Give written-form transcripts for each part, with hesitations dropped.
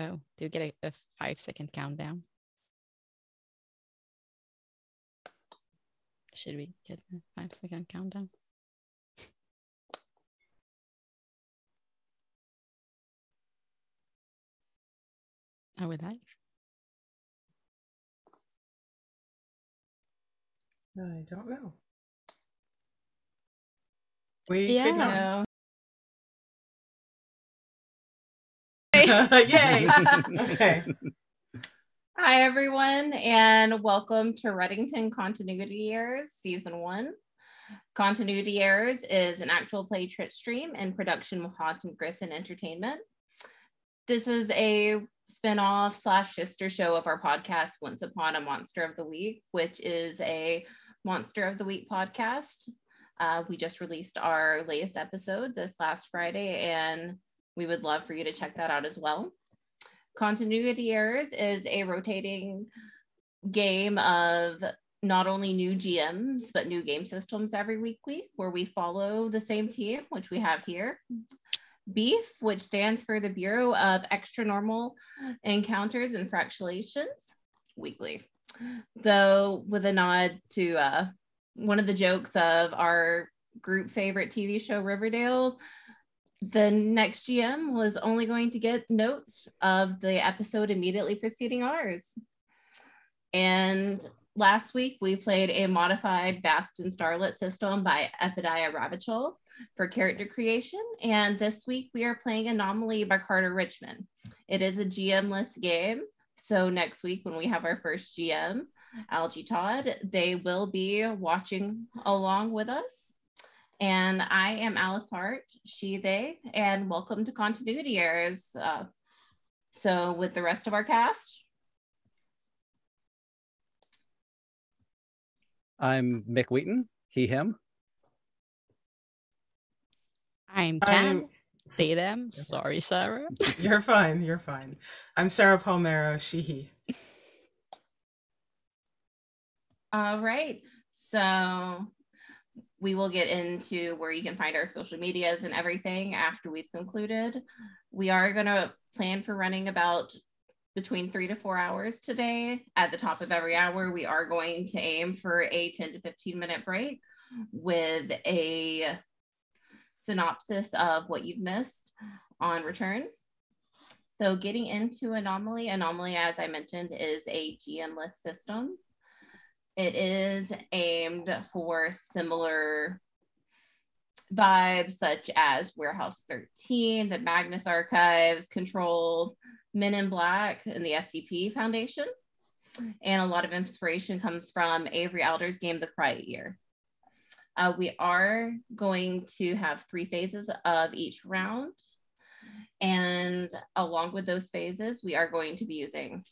Oh, do you get a 5-second countdown? Should we get a 5-second countdown? Are we live? I don't know. We could not. Yay! Okay. Hi, everyone, and welcome to Reddington Continuity Errors, Season 1. Continuity Errors is an actual play stream in production with Haunt and Griffin Entertainment. This is a spin-off / sister show of our podcast, Once Upon a Monster of the Week, which is a Monster of the Week podcast. We just released our latest episode this last Friday, and we would love for you to check that out as well. Continuity Errors is a rotating game of not only new GMs, but new game systems every week, where we follow the same team, which we have here. BEEF, which stands for the Bureau of Extra Normal Encounters and Fractulations, weekly. Though with a nod to one of the jokes of our group favorite TV show, Riverdale, the next GM was only going to get notes of the episode immediately preceding ours. And last week, we played a modified Vast and Starlit system by Epidiah Ravachol for character creation. And this week, we are playing Anomaly by Carter Richmond. It is a GM-less game. So next week, when we have our first GM, Algie Todd, they will be watching along with us. And I am Alice Hart, she, they, and welcome to Continuity Errors. So with the rest of our cast. I'm Mick Wheaton, he, him. I'm Cam, they, them. Sorry, Sarah. You're fine, you're fine. I'm Sarah Palmero, she, he. All right, so we will get into where you can find our social medias and everything after we've concluded. We are going to plan for running about between 3 to 4 hours today. At the top of every hour, we are going to aim for a 10 to 15 minute break with a synopsis of what you've missed on return. So getting into Anomaly, as I mentioned, is a GM-less system. It is aimed for similar vibes such as Warehouse 13, the Magnus Archives, Control, Men in Black, and the SCP Foundation. And a lot of inspiration comes from Avery Alder's game, The Quiet Year. We are going to have 3 phases of each round. And along with those phases, we are going to be using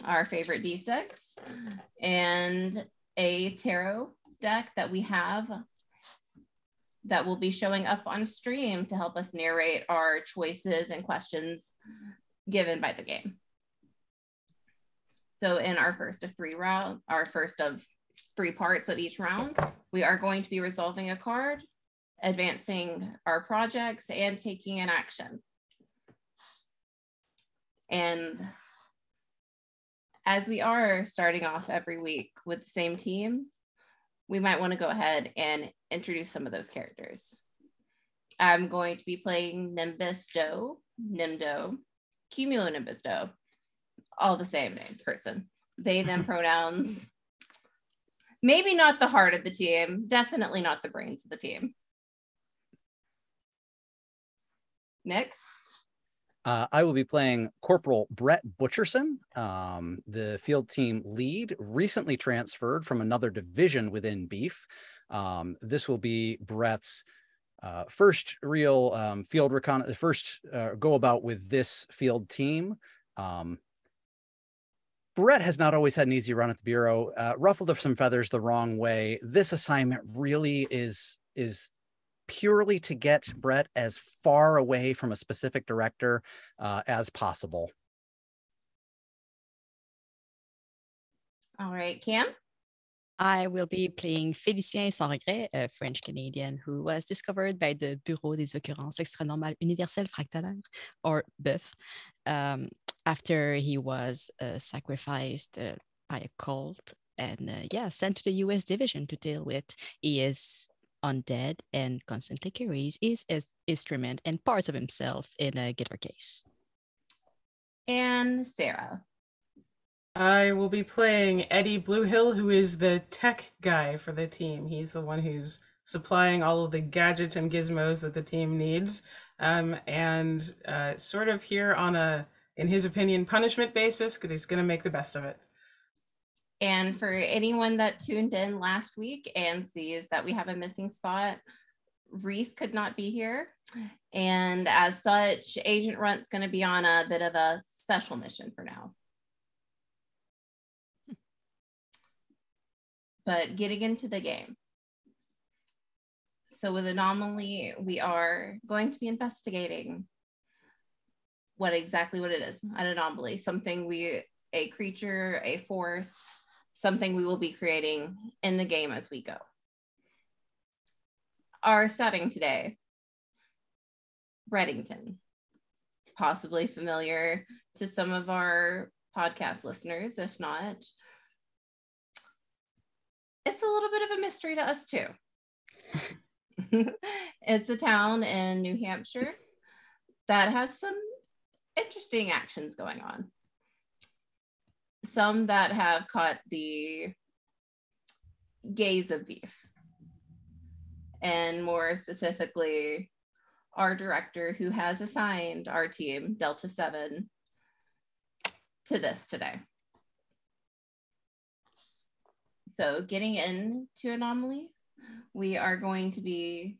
our favorite D6 and a tarot deck that we have that will be showing up on stream to help us narrate our choices and questions given by the game. So in our first of 3 parts of each round, we are going to be resolving a card, advancing our projects, and taking an action. And as we are starting off every week with the same team, we might want to go ahead and introduce some of those characters. I'm going to be playing Nimbus Doe, Nimdo, Cumulonimbus Doe, all the same name, person. They, them pronouns. Maybe not the heart of the team, definitely not the brains of the team. Nick? I will be playing Corporal Brett Butcherson, the field team lead, recently transferred from another division within BEEF. This will be Brett's first real field reconnaissance, first go about with this field team. Brett has not always had an easy run at the Bureau, ruffled some feathers the wrong way. This assignment really is purely to get Brett as far away from a specific director as possible. All right, Cam? I will be playing Félicien Sans Regret, a French-Canadian who was discovered by the Bureau des Occurrences Extranormales Universelles Fractalaires, or BEF. after he was sacrificed by a cult and sent to the US division to deal with. He is undead and constantly carries his instrument and parts of himself in a guitar case. And Sarah. I will be playing Eddie Bluehill, who is the tech guy for the team. He's the one who's supplying all of the gadgets and gizmos that the team needs, and sort of here on in his opinion, punishment basis, because he's going to make the best of it. And for anyone that tuned in last week and sees that we have a missing spot, Reese could not be here. And as such, Agent Runt's going to be on a bit of a special mission for now. But getting into the game. So with Anomaly, we are going to be investigating what it is, an anomaly, a creature, a force, something we will be creating in the game as we go. Our setting today, Reddington, possibly familiar to some of our podcast listeners. If not, it's a little bit of a mystery to us too. It's a town in New Hampshire that has some interesting actions going on. Some that have caught the gaze of Beef. And more specifically, our director who has assigned our team, Delta 7, to this today. So getting into Anomaly, we are going to be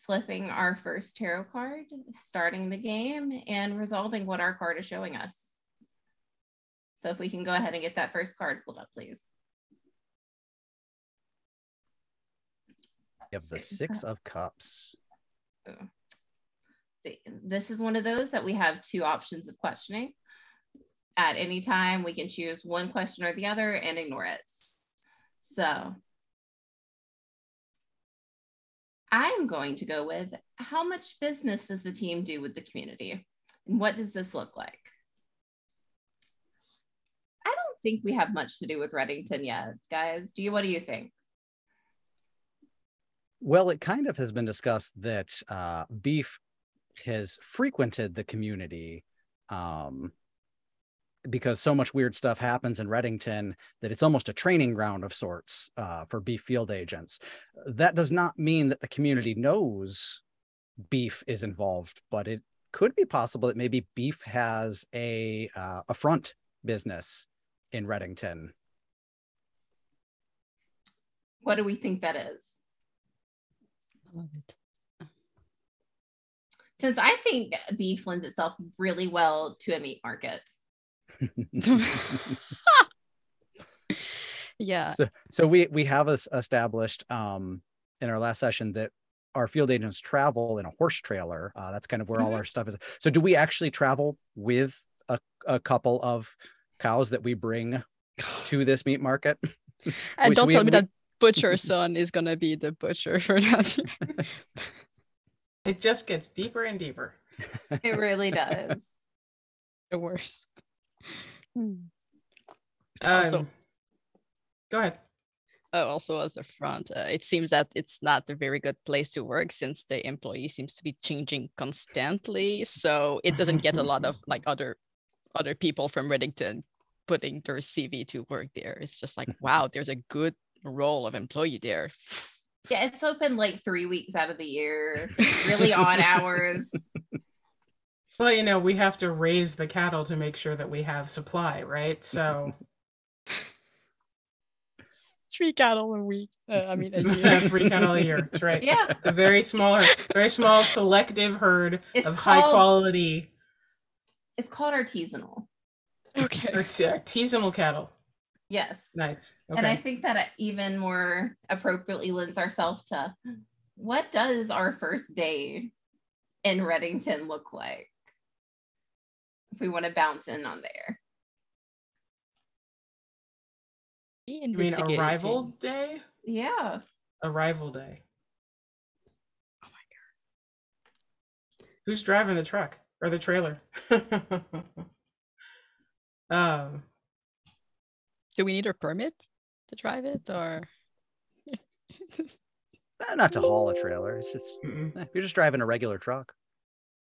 flipping our first tarot card, starting the game, and resolving what our card is showing us. So if we can go ahead and get that first card pulled up, please. You have the Six of Cups. See, this is one of those that we have two options of questioning. At any time, we can choose one question or the other and ignore it. So I'm going to go with, how much business does the team do with the community? And what does this look like? I don't think we have much to do with Reddington yet, guys. What do you think? Well, it kind of has been discussed that Beef has frequented the community because so much weird stuff happens in Reddington that it's almost a training ground of sorts for Beef field agents. That does not mean that the community knows Beef is involved, but it could be possible that maybe Beef has a front business in Reddington. What do we think that is? I love it. Since I think Beef lends itself really well to a meat market. Yeah. So we have established in our last session that our field agents travel in a horse trailer. That's kind of where all our stuff is. So do we actually travel with a couple of cows that we bring to this meat market? And don't tell me that Butcher Son is gonna be the butcher for that. It just gets deeper and deeper. It really does. The worst. Also, go ahead. Also, as a front, it seems that it's not a very good place to work since the employee seems to be changing constantly. So it doesn't get a lot of like other people from Reddington putting their CV to work there. It's just like, wow, there's a good role of employee there. Yeah, it's open like 3 weeks out of the year, really odd hours. Well, we have to raise the cattle to make sure that we have supply, right? So 3 cattle a week. A year. 3 cattle a year. That's right. Yeah. It's a very small, selective herd of high quality. It's called artisanal. Okay. Artisanal cattle. Yes. Nice. Okay. And I think that it even more appropriately lends ourselves to, what does our first day in Reddington look like? If we want to bounce in on there. You mean arrival day? Yeah. Arrival day. Oh my god. Who's driving the truck or the trailer? Um, Do we need a permit to drive it, or? Not to haul a trailer. It's just you're just driving a regular truck.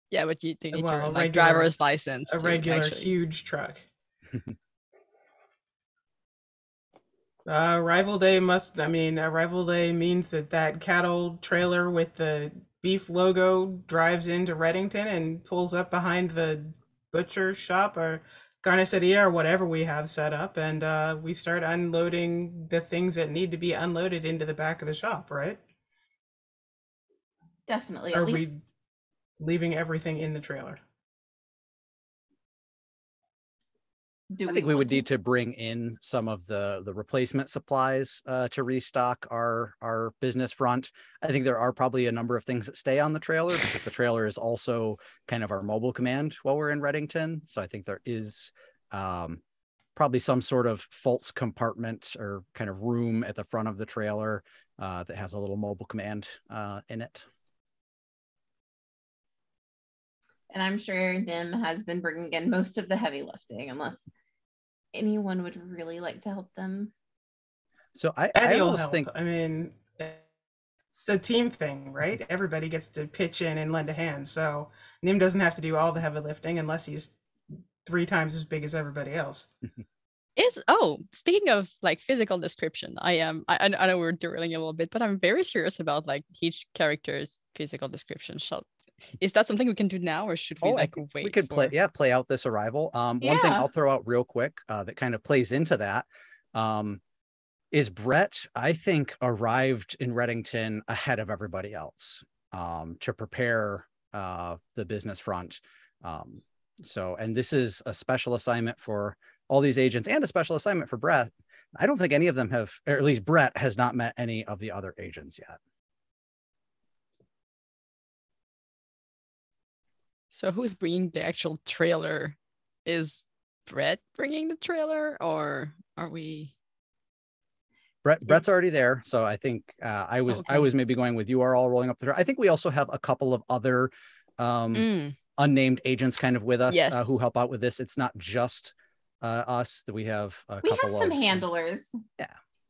Yeah, but you do need well, your a like regular, driver's license a to regular actually. huge truck. Arrival day arrival day means that cattle trailer with the beef logo drives into Reddington and pulls up behind the butcher shop or carniceria or whatever we have set up, and we start unloading the things that need to be unloaded into the back of the shop, right? Definitely. Are At least we leaving everything in the trailer? I think we would need to bring in some of the replacement supplies to restock our business front. I think there are probably a number of things that stay on the trailer because the trailer is also kind of our mobile command while we're in Reddington. So I think there is probably some sort of false compartment or kind of room at the front of the trailer that has a little mobile command in it. And I'm sure Nim has been bringing in most of the heavy lifting, unless anyone would really like to help them. So I Eddie'll almost help. think, I mean, it's a team thing, right? Everybody gets to pitch in and lend a hand. So Nim doesn't have to do all the heavy lifting unless he's 3 times as big as everybody else. Speaking of like physical description, I know we're derailing a little bit, but I'm very curious about like each character's physical description. Is that something we can do now, or should we wait? We could play out this arrival. One thing I'll throw out real quick that kind of plays into that is Brett, I think, arrived in Reddington ahead of everybody else to prepare the business front. And this is a special assignment for all these agents and a special assignment for Brett. I don't think any of them have, or at least Brett has not met any of the other agents yet. So who's bringing the actual trailer? Is Brett bringing the trailer, or are we? Brett's already there, so I think I was maybe going with you are all rolling up the. I think we also have a couple of other unnamed agents kind of with us who help out with this. It's not just us. That we have some handlers,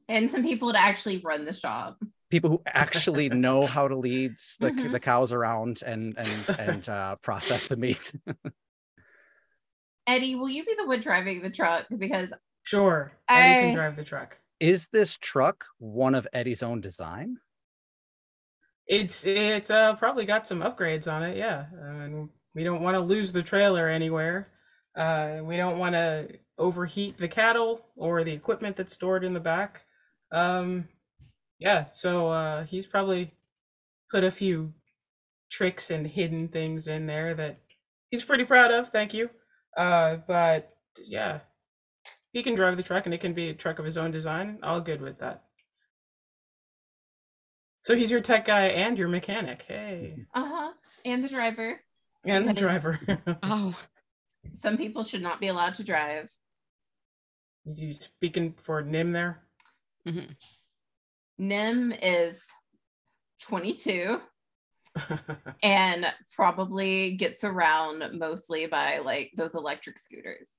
and some people to actually run the shop. People who actually know how to lead the cows around and process the meat. Eddie, will you be the one driving the truck? Because sure, Eddie can drive the truck. Is this truck one of Eddie's own design? It's probably got some upgrades on it, yeah. And we don't want to lose the trailer anywhere. We don't want to overheat the cattle or the equipment that's stored in the back. So he's probably put a few tricks and hidden things in there that he's pretty proud of, thank you. But yeah, he can drive the truck and it can be a truck of his own design. All good with that. So he's your tech guy and your mechanic. Hey. And the driver. And the driver. Some people should not be allowed to drive. You speaking for Nim there? Mm-hmm. Nim is 22 and probably gets around mostly by like those electric scooters.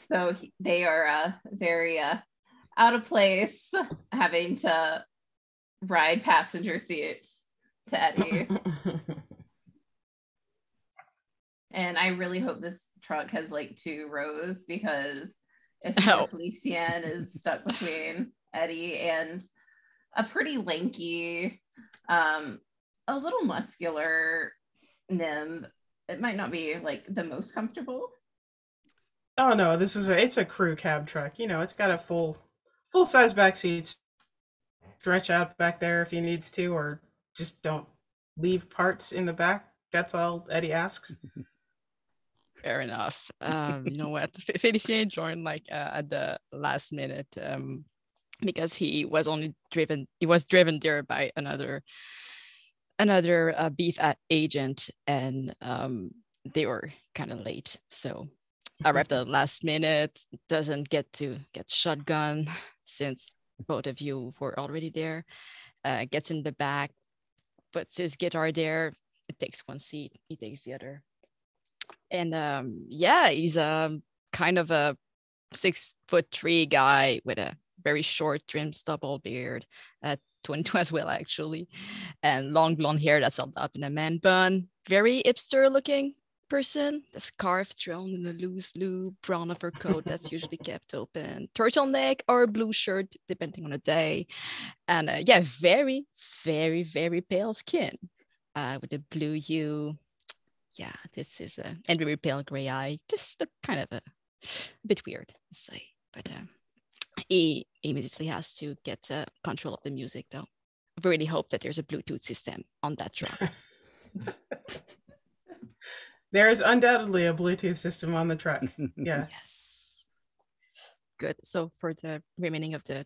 So they are very out of place, having to ride passenger seat to Eddie. And I really hope this truck has like 2 rows, because if Felician is stuck between Eddie and a pretty lanky, a little muscular Nim, it might not be like the most comfortable. Oh no, it's a crew cab truck. You know, it's got a full size back seats, stretch out back there if he needs to, or just don't leave parts in the back. That's all Eddie asks. Fair enough. You know what? Felicien joined like at the last minute because he was driven there by another beef agent, and they were kind of late. So arrived at the last minute, doesn't get shotgun since both of you were already there. Gets in the back, puts his guitar there. It takes one seat, he takes the other. And yeah, he's kind of a 6'3" guy with a very short trim stubble beard, 22 as well actually, and long blonde hair that's held up in a man bun. Very hipster looking person. The scarf thrown in a loose loop, brown upper coat that's usually kept open, turtleneck or blue shirt depending on the day, and yeah, very very very pale skin, with a blue hue. Yeah, this is a and very pale gray eye. Just look kind of a bit weird, let's say. But he immediately has to get control of the music, though. I really hope that there's a Bluetooth system on that truck. There is undoubtedly a Bluetooth system on the truck. Yeah. Yes. Good. So for the remaining of the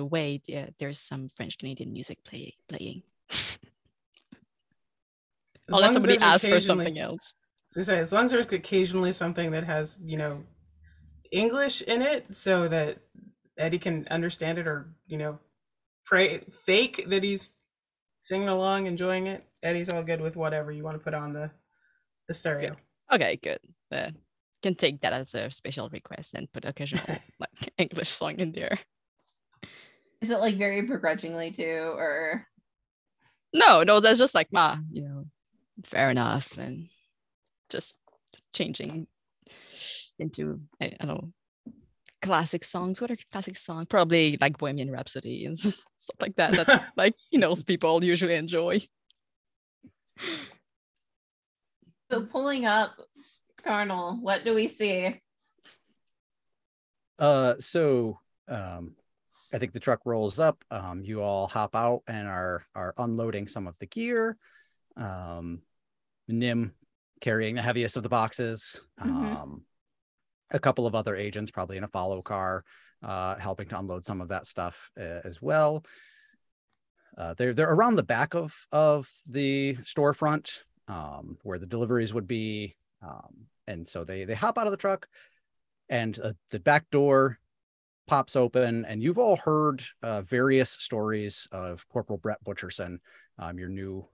way, there's some French Canadian music playing. Unless somebody asks for something else. As long as there's occasionally something that has, English in it so that Eddie can understand it, or, fake that he's singing along, enjoying it. Eddie's all good with whatever you want to put on the stereo. Good. Okay, good. Can take that as a special request and put occasional like English song in there. Is it like very begrudgingly too, or? No, that's just like, fair enough, and just changing into I don't know, classic songs. What are classic songs? Probably like Bohemian Rhapsody and stuff like that. That like people usually enjoy. So pulling up, Colonel, what do we see? I think the truck rolls up. You all hop out and are unloading some of the gear. Nim carrying the heaviest of the boxes. A couple of other agents probably in a follow car, helping to unload some of that stuff as well. They're around the back of the storefront, where the deliveries would be. And so they hop out of the truck, and the back door pops open, and you've all heard various stories of Corporal Brett Butcherson, your new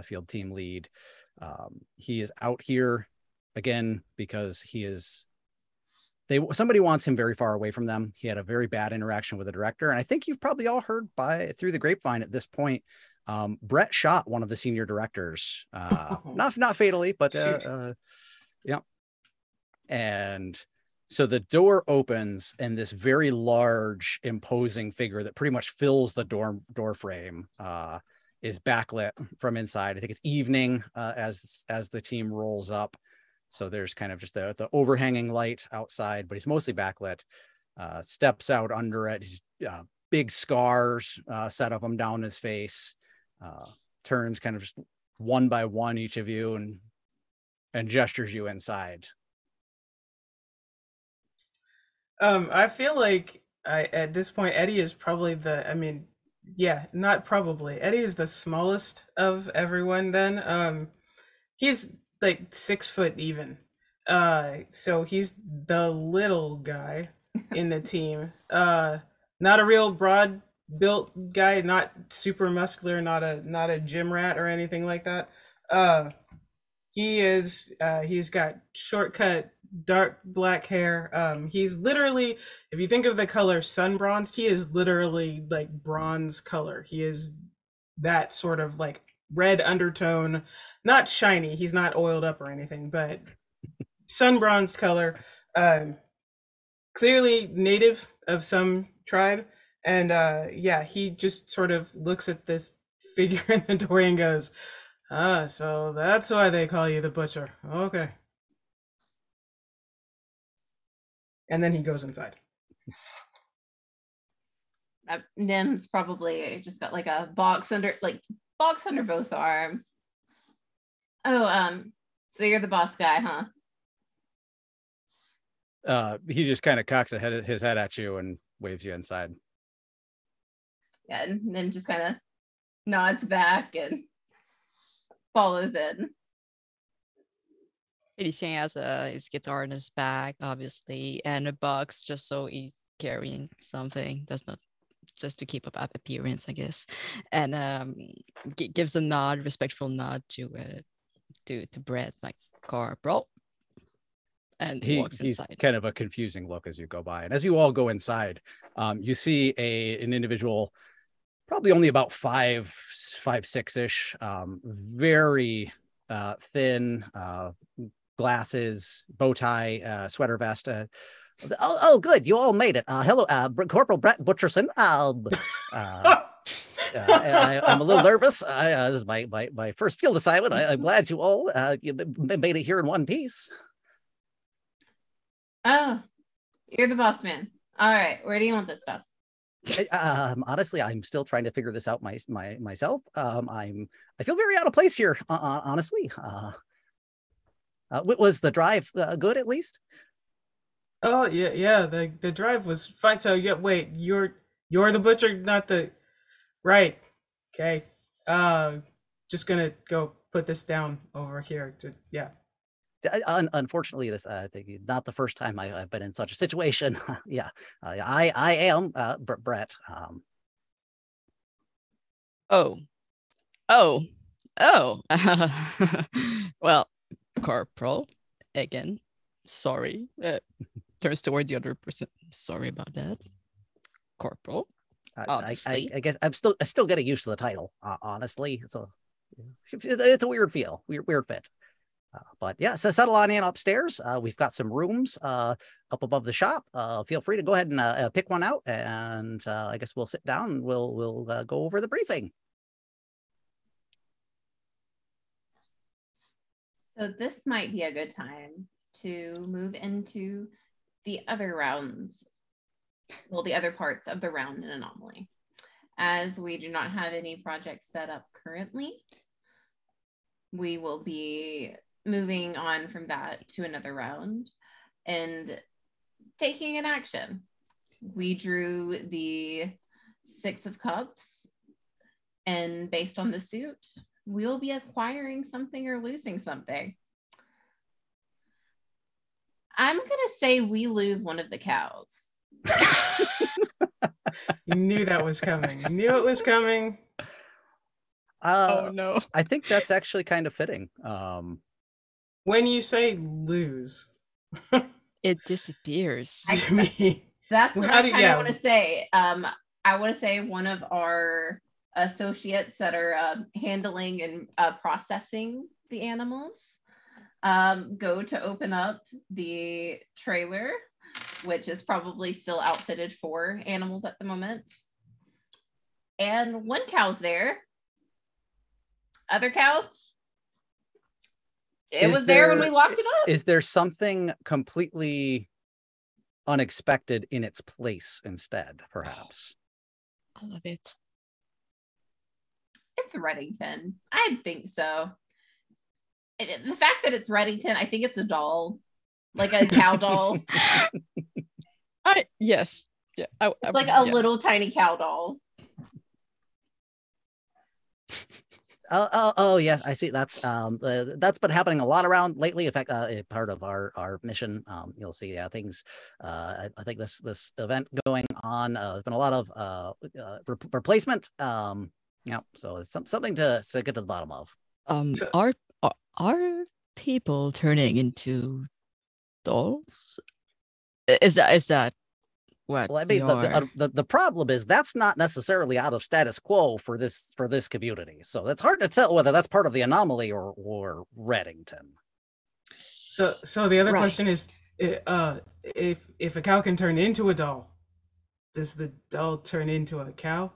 field team lead. He is out here again because somebody wants him very far away from them. He had a very bad interaction with the director, and I think you've probably all heard through the grapevine at this point. Brett shot one of the senior directors, not fatally, but yeah. And so the door opens, and this very large, imposing figure that pretty much fills the door frame is backlit from inside. I think it's evening as the team rolls up. So there's kind of just the overhanging light outside, but he's mostly backlit. Steps out under it. He's big scars, set of them down his face. Turns kind of just one by one each of you and gestures you inside. I feel like at this point, Eddie is probably not probably. Eddie is the smallest of everyone then. He's like 6 foot even. So he's the little guy in the team. Not a real broad built guy, not super muscular, not a gym rat or anything like that. He's got shortcut dark black hair. He's literally, if you think of the color sun bronzed, he is literally like bronze color. He is that sort of like red undertone, not shiny. He's not oiled up or anything, but sun bronzed color. Clearly native of some tribe. And he just sort of looks at this figure in the doorway and goes, so that's why they call you the butcher. Okay. And then he goes inside. Nim's probably just got like a box under both arms. Oh, so you're the boss guy, huh? He just kind of cocks his head at you and waves you inside. Yeah, and Nim just kind of nods back and follows in. He's has his guitar in his back, obviously, and a box just so he's carrying something. That's not just to keep up appearance, I guess. And gives a respectful nod to to Brett, like, Corporal, and walks he's inside. kind of a confusing look as you go by. And as you all go inside, you see an individual, probably only about 5'6" very thin, glasses, bow tie, sweater vest. Good, you all made it. Hello, Corporal Brett Butcherson. I'm a little nervous. This is my first field assignment. I'm glad you all made it here in one piece. Oh, you're the boss man. All right, where do you want this stuff? Honestly, I'm still trying to figure this out myself. I feel very out of place here, honestly. Was the drive good at least? Oh yeah. The drive was fine. So yeah, wait, you're the butcher, not the right. Okay. Just gonna go put this down over here. Yeah. Unfortunately, this not the first time I've been in such a situation. Yeah, I am Brett. Oh. Well, Corporal, again, sorry. Turns toward the other person. Sorry about that, Corporal. I guess I still getting used to the title. Honestly, it's a weird feel, weird fit. But yeah, so settle on in upstairs. We've got some rooms up above the shop. Feel free to go ahead and pick one out, and I guess we'll sit down and we'll go over the briefing. So this might be a good time to move into the other rounds, well, the other parts of the round in Anomaly. As we do not have any projects set up currently, we will be moving on from that to another round and taking an action. We drew the 6 of Cups, and based on the suit, we'll be acquiring something or losing something. I'm gonna say we lose one of the cows. You knew that was coming. You knew it was coming. Oh no. I think that's actually kind of fitting. When you say lose, It disappears. That's what I kind of want to say. I want to say one of our associates that are handling and processing the animals go to open up the trailer, which is probably still outfitted for animals at the moment. And one cow's there. Other cow? It was there when we locked it up. Is there something completely unexpected in its place instead, perhaps? I love it. It's Reddington. I think so. The fact that it's Reddington, I think it's a doll, like a cow doll. Yes. Yeah. It's like a little tiny cow doll. Oh yeah, I see. That's been happening a lot around lately. In fact, part of our mission, you'll see things. I think this event going on. There's been a lot of replacement. Yeah, so it's something to get to the bottom of. Are people turning into dolls? Is that what? Well, I mean, the problem is that's not necessarily out of status quo for this community. So it's hard to tell whether that's part of the Anomaly or Reddington. So the other question is, if a cow can turn into a doll, does the doll turn into a cow?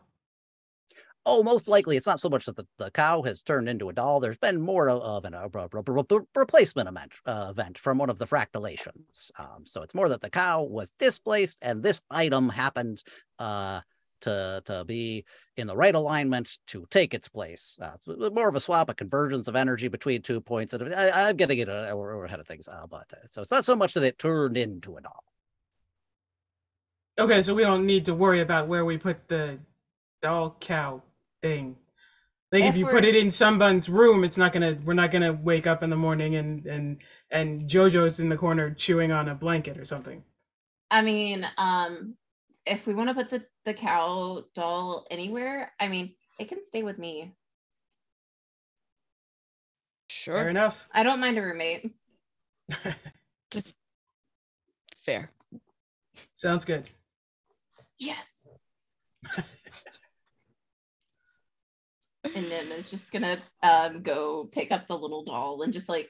Oh, most likely it's not so much that the cow has turned into a doll. There's been more of a replacement event from one of the fractalations. So it's more that the cow was displaced and this item happened to be in the right alignment to take its place. More of a swap, a convergence of energy between 2 points. And I'm getting it ahead of things, but so it's not so much that it turned into a doll. Okay, so we don't need to worry about where we put the doll cow thing. Like if you put it in someone's room, we're not gonna wake up in the morning and JoJo's in the corner chewing on a blanket or something. I mean, if we want to put the cow doll anywhere, I mean, it can stay with me. Sure. Fair enough. I don't mind a roommate. Fair. Sounds good. Yes. And Nim is just gonna go pick up the little doll and just like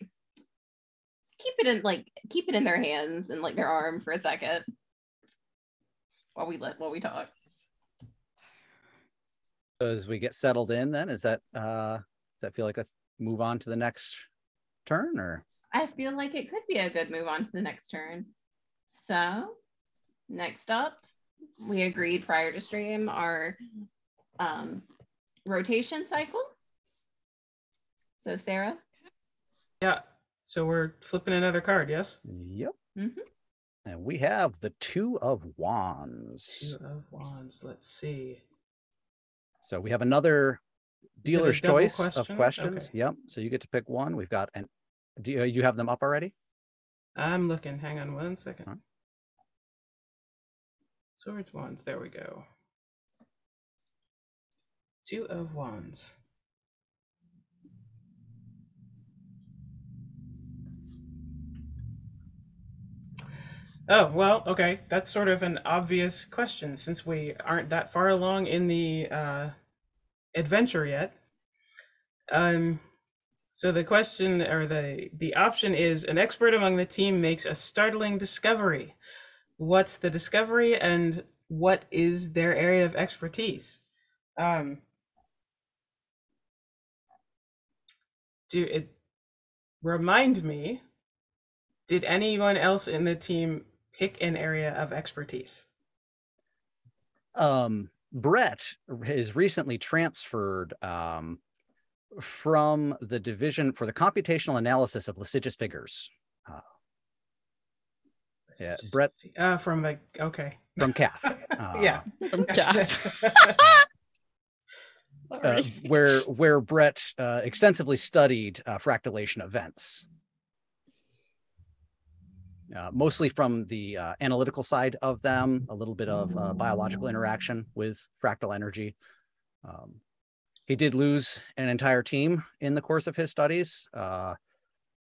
keep it in their hands and like their arm for a second while we talk. As we get settled in, then does that feel like let's move on to the next turn, or? I feel like it could be a good move on to the next turn. So next up, we agreed prior to stream our rotation cycle. So Sarah? Yeah. So we're flipping another card, yes? Yep. Mm-hmm. And we have the Two of Wands. Two of Wands. Let's see. So we have another dealer's choice of questions. Okay. Yep. So you get to pick one. We've got do you have them up already? I'm looking. Hang on 1 second. Right. Swords, Wands. There we go. Two of Wands. Oh, well, okay. That's sort of an obvious question since we aren't that far along in the adventure yet. So the question, or the option is, an expert among the team makes a startling discovery. What's the discovery and what is their area of expertise? Remind me, did anyone else in the team pick an area of expertise? Brett is recently transferred from the division for the computational analysis of litigious figures. Yeah, Brett. From like, okay. From CAF. Yeah. From CAF. Where Brett extensively studied fractalation events. Mostly from the analytical side of them, a little bit of biological interaction with fractal energy. He did lose an entire team in the course of his studies.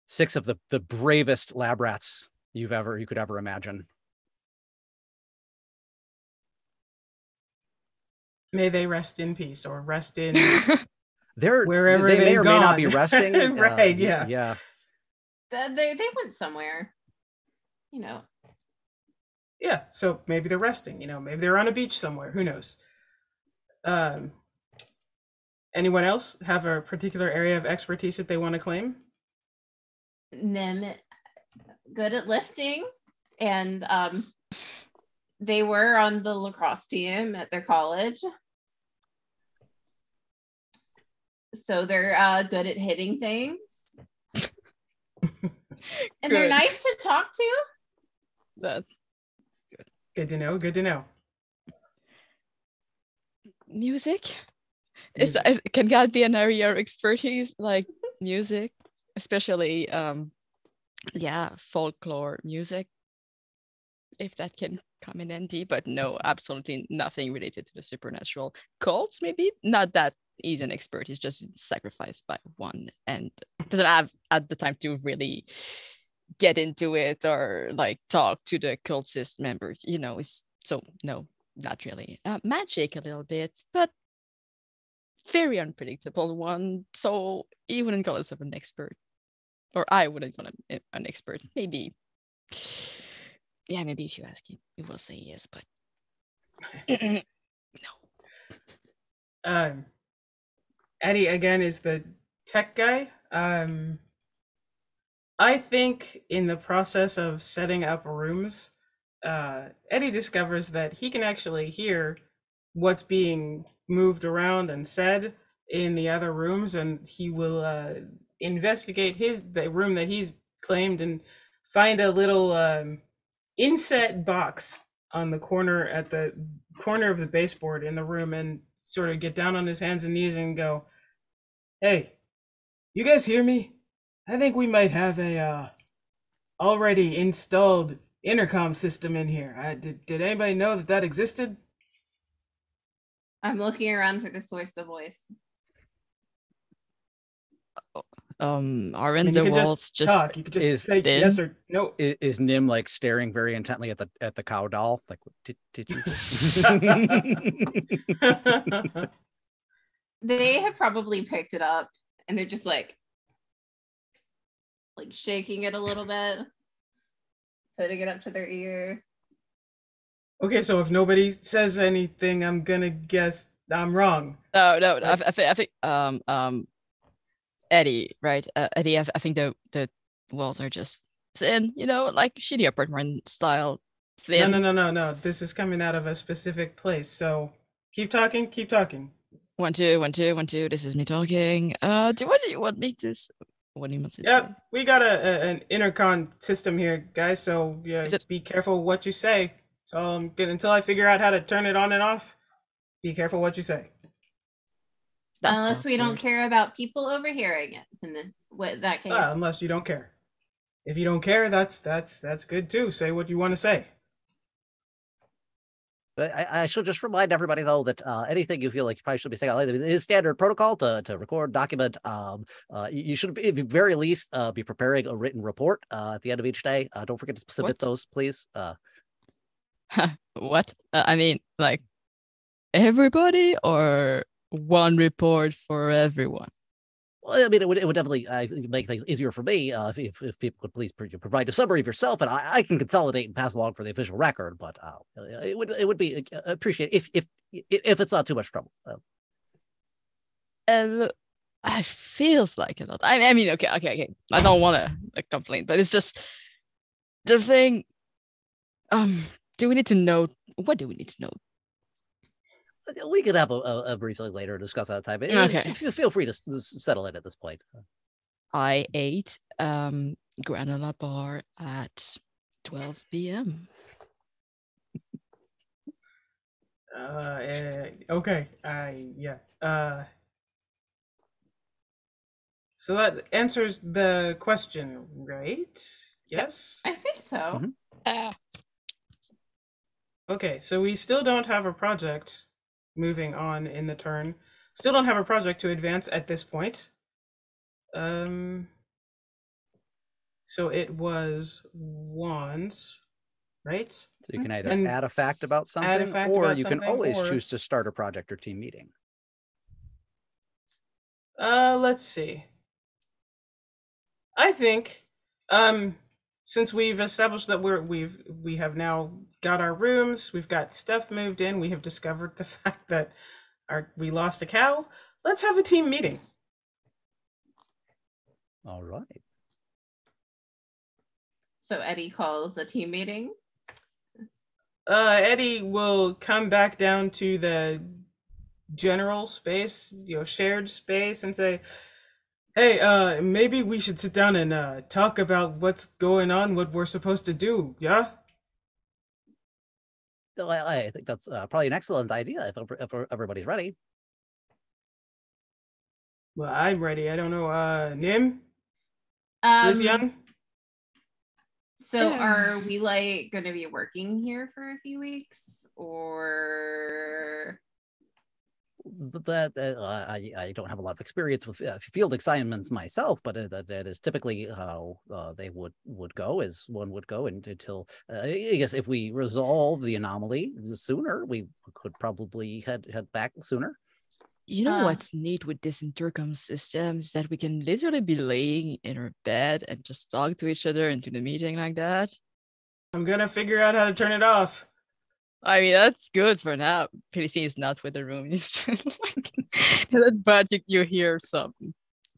6 of the bravest lab rats you could ever imagine. May they rest in peace, or rest in wherever they may or may not be resting. Right? Yeah. Yeah. They went somewhere. You know. Yeah, so maybe they're resting, maybe they're on a beach somewhere, who knows. Anyone else have a particular area of expertise that they want to claim? Nim, good at lifting, and they were on the lacrosse team at their college, so they're good at hitting things. And they're nice to talk to. That's good to know. Good to know. Music? Can that be an area of expertise, like music, especially folklore music, if that can come in handy? But no, absolutely nothing related to the supernatural. Cults, maybe not that he's an expert. He's just sacrificed by one and doesn't have at the time to really get into it or like talk to the cultist members. So no, not really. Magic a little bit, but very unpredictable one. So he wouldn't call himself an expert, or I wouldn't call him an expert. Maybe, yeah, maybe if you ask him, he will say yes, but no. Eddie again is the tech guy. I think in the process of setting up rooms, Eddie discovers that he can actually hear what's being moved around and said in the other rooms, and he will investigate the room that he's claimed and find a little inset box on the corner of the baseboard in the room, and sort of get down on his hands and knees and go, "Hey, you guys hear me? I think we might have a already installed intercom system in here. Did anybody know that existed?" I'm looking around for the source of the voice. Aren't You the can walls just talk. You could just say thin? yes or no. Is Nim like staring very intently at the cow doll? Like, did you? They have probably picked it up and they're just like shaking it a little bit, putting it up to their ear. Okay, so if nobody says anything, I'm gonna guess I'm wrong. No, But- I think Eddie, right? Eddie, I think the walls are just thin, like shitty apartment style thin. No. This is coming out of a specific place. So keep talking. Keep talking. 1 2 1 2 1 2. This is me talking. What do you want me to? What do you want to say? Yep, we got an intercom system here, guys. So yeah, be careful what you say. So I'm good until I figure out how to turn it on and off. Be careful what you say. Unless we don't care about people overhearing it, and then what that case. Unless you don't care. If you don't care, that's good too. Say what you want to say. I should just remind everybody though that anything you feel like you probably should be saying it is standard protocol to record, document. You should, at the very least, be preparing a written report at the end of each day. Don't forget to submit those, please. What? I mean, like everybody or one report for everyone? Well, I mean, it would definitely make things easier for me if people could please provide a summary of yourself, and I can consolidate and pass along for the official record. But it would be appreciated if it's not too much trouble. And it feels like it. I mean, okay. I don't want to complain, but it's just the thing. Do we need to know? What do we need to know? We could have a brief later and discuss that time. Okay. Feel free to settle in at this point. I ate granola bar at 12 p.m. Okay. Yeah. So that answers the question, right? Yes? I think so. Mm-hmm. Okay, so we still don't have a project moving on in the turn. Still don't have a project to advance at this point. So it was wands, right? So you can either add a fact about something, or you can always choose to start a project or team meeting. Let's see. I think, since we've established that we have now got our rooms, we've got stuff moved in, we have discovered the fact that we lost a cow. Let's have a team meeting. All right. So Eddie calls a team meeting. Eddie will come back down to the general space, shared space, and say, hey, maybe we should sit down and talk about what's going on, what we're supposed to do, yeah? I think that's probably an excellent idea if everybody's ready. Well, I'm ready. I don't know, Nim? Lizian? So are we going to be working here for a few weeks, or? That I don't have a lot of experience with field assignments myself, but that is typically how they would go, as one would go until I guess if we resolve the anomaly sooner, we could probably head back sooner. You know what's neat with this intercom system is that we can literally be laying in our bed and just talk to each other and do the meeting like that. I'm gonna figure out how to turn it off. I mean, that's good for now. PDC is not with the room. It's just but you hear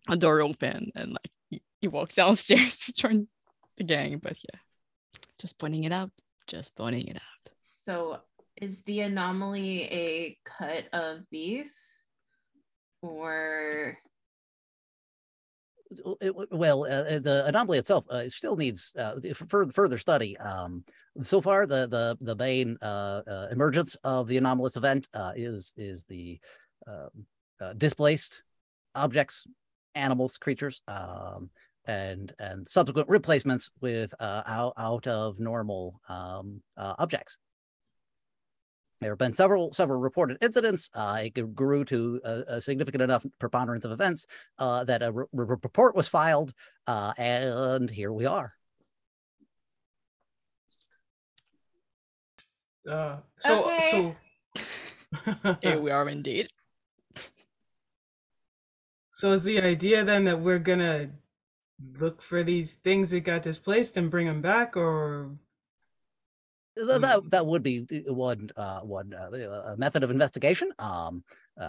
a door open and he walks downstairs to join the gang. But yeah, just pointing it out. So is the anomaly a cut of beef? Or the anomaly itself still needs further study. So far, the main emergence of the anomalous event is the displaced objects, animals, creatures, and subsequent replacements with out of normal objects. There have been several reported incidents. It grew to a significant enough preponderance of events that a report was filed, and here we are. So Here we are indeed. So is the idea then that we're gonna look for these things that got displaced and bring them back, or That would be one method of investigation.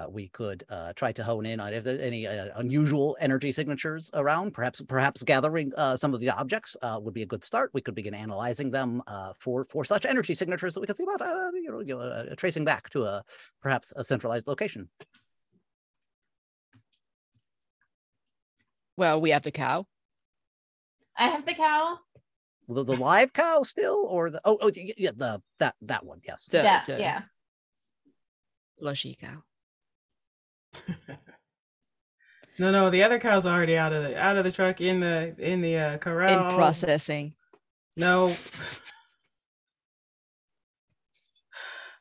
We could try to hone in on if there's any unusual energy signatures around. Perhaps gathering some of the objects would be a good start. We could begin analyzing them for such energy signatures that we could see about tracing back to perhaps a centralized location. Well, we have the cow. I have the cow. The live cow still, or the yeah, that one, yes. Yeah. Lushy cow. no, the other cow's already out of the truck in the corral. In processing. No.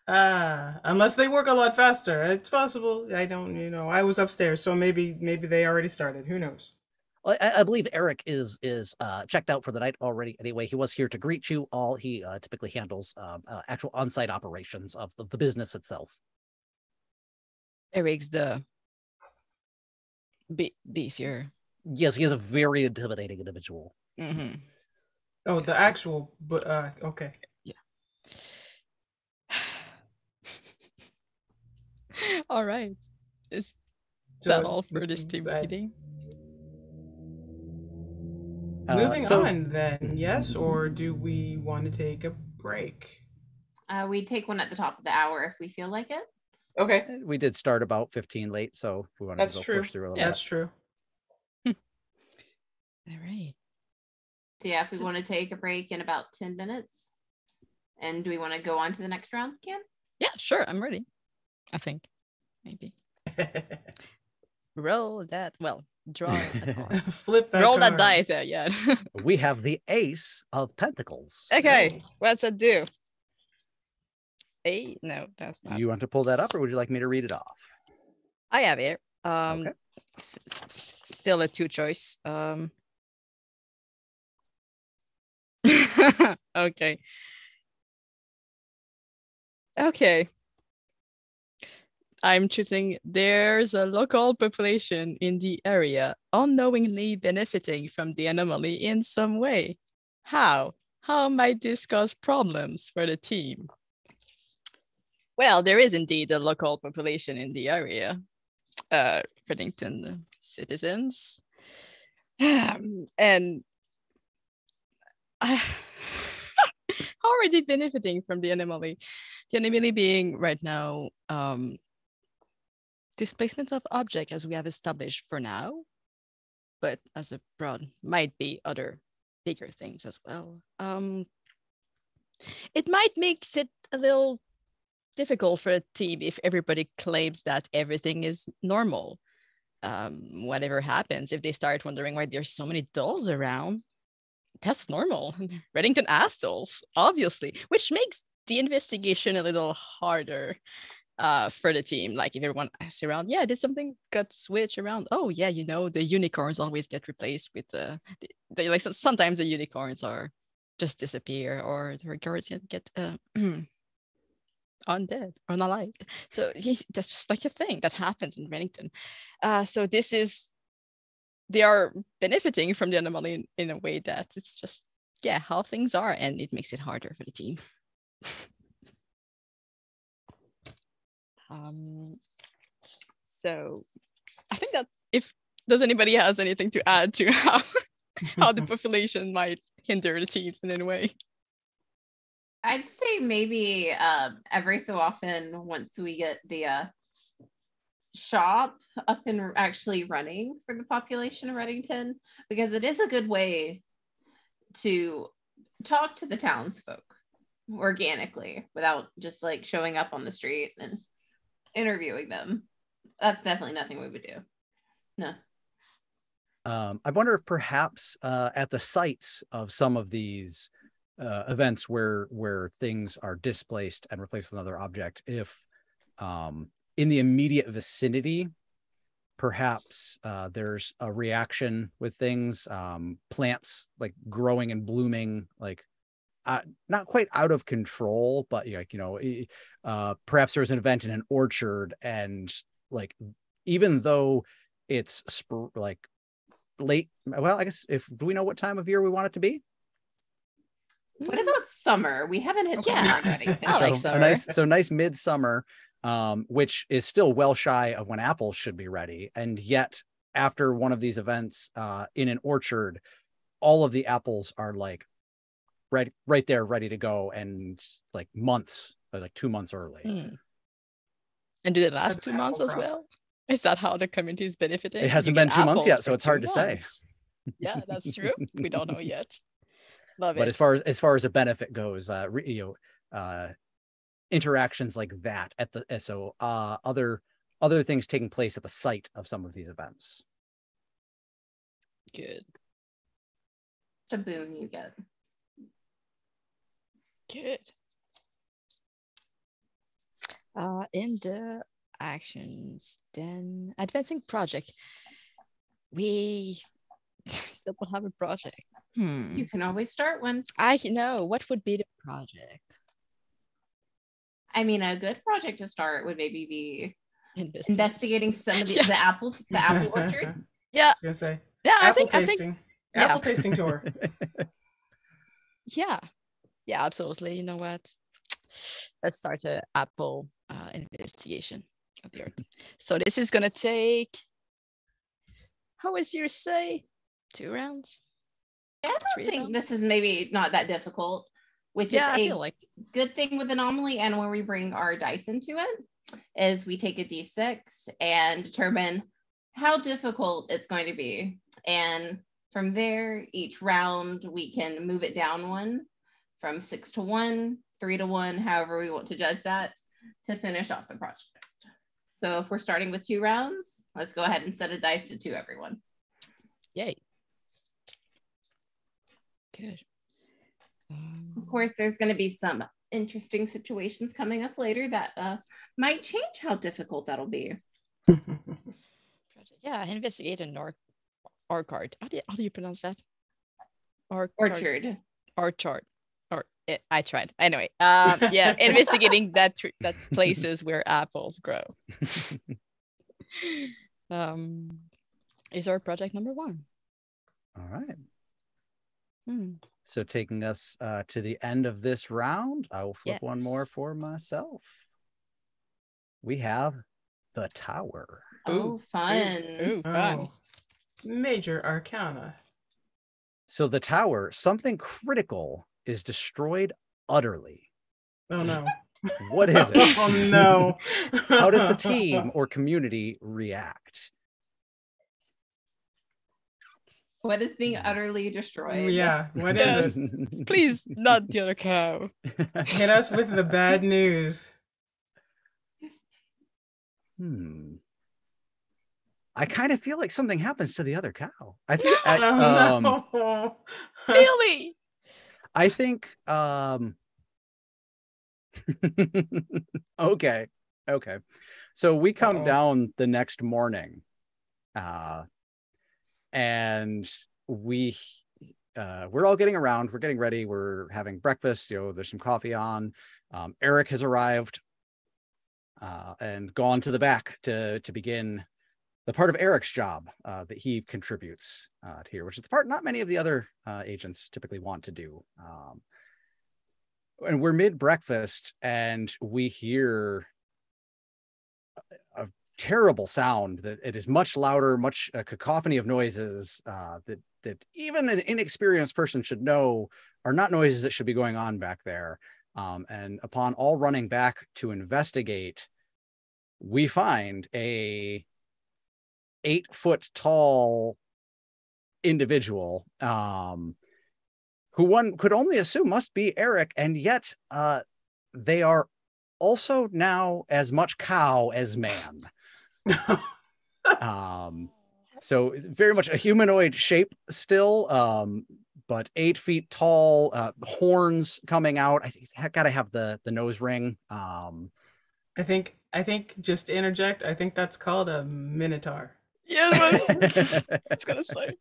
Unless they work a lot faster. It's possible. I don't, I was upstairs, so maybe they already started. Who knows? I believe Eric is checked out for the night already. Anyway, he was here to greet you all. He typically handles actual on-site operations of the business itself. Eric's the beefier. Yes, he is a very intimidating individual. Mm-hmm. Oh, the actual, but okay. Yeah. All right. Is that all for this team meeting? Moving on then, yes, or do we want to take a break? We take one at the top of the hour if we feel like it. Okay. We did start about 15 late, so we wanted to go push through a little bit. That's true. All right. So yeah, if we want to take a break in about 10 minutes. And do we want to go on to the next round, Cam? Yeah, sure. I'm ready. I think. Maybe. Roll that. Well, draw a card. Flip that Roll card. that dice there, yeah. We have the Ace of Pentacles. Okay, what's it do? No, that's not. You want to pull that up, or would you like me to read it off? I have it. Okay. Still a 2 choice. Okay. Okay. I'm choosing there's a local population in the area unknowingly benefiting from the anomaly in some way. How? How might this cause problems for the team? Well, there is indeed a local population in the area, Reddington citizens. And how are they benefiting from the anomaly? The anomaly being right now displacement of object as we have established for now, but as a broad might be other bigger things as well. It might make it a little difficult for a team if everybody claims that everything is normal. Whatever happens, if they start wondering why there's so many dolls around, that's normal. Reddington has dolls, obviously, which makes the investigation a little harder for the team. Like if everyone asks around, yeah, did something got switched around? Oh yeah, the unicorns always get replaced with they like sometimes the unicorns are just disappear, or the guards get undead or unalived. So that's just like a thing that happens in Reddington. So they are benefiting from the anomaly in a way that it's just how things are, and it makes it harder for the team. So I think that does anybody has anything to add to how the population might hinder the teams in any way? I'd say maybe every so often, once we get the shop up and actually running for the population of Reddington, because it is a good way to talk to the townsfolk organically without just like showing up on the street and interviewing them. That's definitely nothing we would do. No. I wonder if perhaps at the sites of some of these events where things are displaced and replaced with another object. If in the immediate vicinity, perhaps there's a reaction with things, plants like growing and blooming, like not quite out of control, but like, perhaps there's an event in an orchard, and like, even though it's like late, well, I guess, do we know what time of year we want it to be? What about summer? We haven't hit summer already. I like summer. Nice midsummer, which is still well shy of when apples should be ready. And yet after one of these events in an orchard, all of the apples are like right there, ready to go, and like 2 months early. And do they last 2 months as well? Is that how the community is benefiting? It hasn't been 2 months yet, so it's hard to say. Yeah, that's true. We don't know yet. Love it. But as far as a benefit goes, interactions like that other things taking place at the site of some of these events. Good. It's a boon you get. Good. In the actions, then advancing project. We still don't have a project. You can always start one. I know. What would be the project? I mean, a good project to start would maybe be investigating some of the apple orchard. Yeah. I was gonna say. Yeah, apple tasting. Apple tasting tour. Yeah, absolutely. You know what? Let's start an apple investigation of the earth. So this is gonna take, how is your say? 2 rounds? Yeah, I don't think this is maybe not that difficult, which is a good thing with Anomaly. And when we bring our dice into it, is we take a d6 and determine how difficult it's going to be. And from there, each round, we can move it down 1 from 6 to 1, 3 to 1, however we want to judge that, to finish off the project. So if we're starting with 2 rounds, let's go ahead and set a dice to 2, everyone. Yay. Good. Of course, there's going to be some interesting situations coming up later that might change how difficult that'll be. Yeah, investigate an orchard. How do you pronounce that? Orchard. I tried. Anyway, yeah, investigating that places where apples grow. Is our project number 1. All right. So taking us to the end of this round, I will flip one more for myself. We have the tower. Oh, fun. Ooh, fun. Major Arcana. So the tower, something critical is destroyed utterly. Oh no. What is it? Oh no. How does the team or community react? What is being utterly destroyed? Yeah, what is it? Please, not the other cow. Hit us with the bad news. I kind of feel like something happens to the other cow. I think. No. Really? I think. Okay. So we come down the next morning, and we're all getting around. We're getting ready. We're having breakfast. There's some coffee on. Eric has arrived and gone to the back to begin the part of Eric's job that he contributes to here, which is the part not many of the other agents typically want to do. And we're mid-breakfast, and we hear a terrible sound that it is much louder, much a cacophony of noises that even an inexperienced person should know are not noises that should be going on back there. And upon all running back to investigate, we find a 8-foot tall individual who one could only assume must be Eric, and yet they are also now as much cow as man. So very much a humanoid shape still, but 8 feet tall, horns coming out. I think he's got to have the nose ring. I think just to interject, I think that's called a minotaur. Yeah, I was gonna say.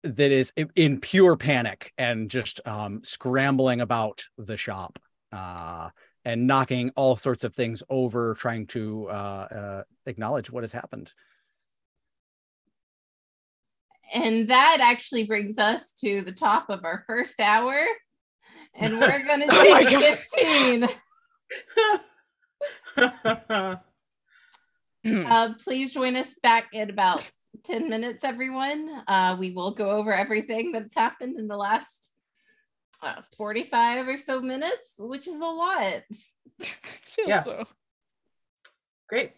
That is in pure panic and just scrambling about the shop and knocking all sorts of things over, trying to acknowledge what has happened. And that actually brings us to the top of our first hour. And we're going to take 15. Please join us back in about 10 minutes, everyone. We will go over everything that's happened in the last 45 or so minutes, which is a lot. Yeah. So. Great.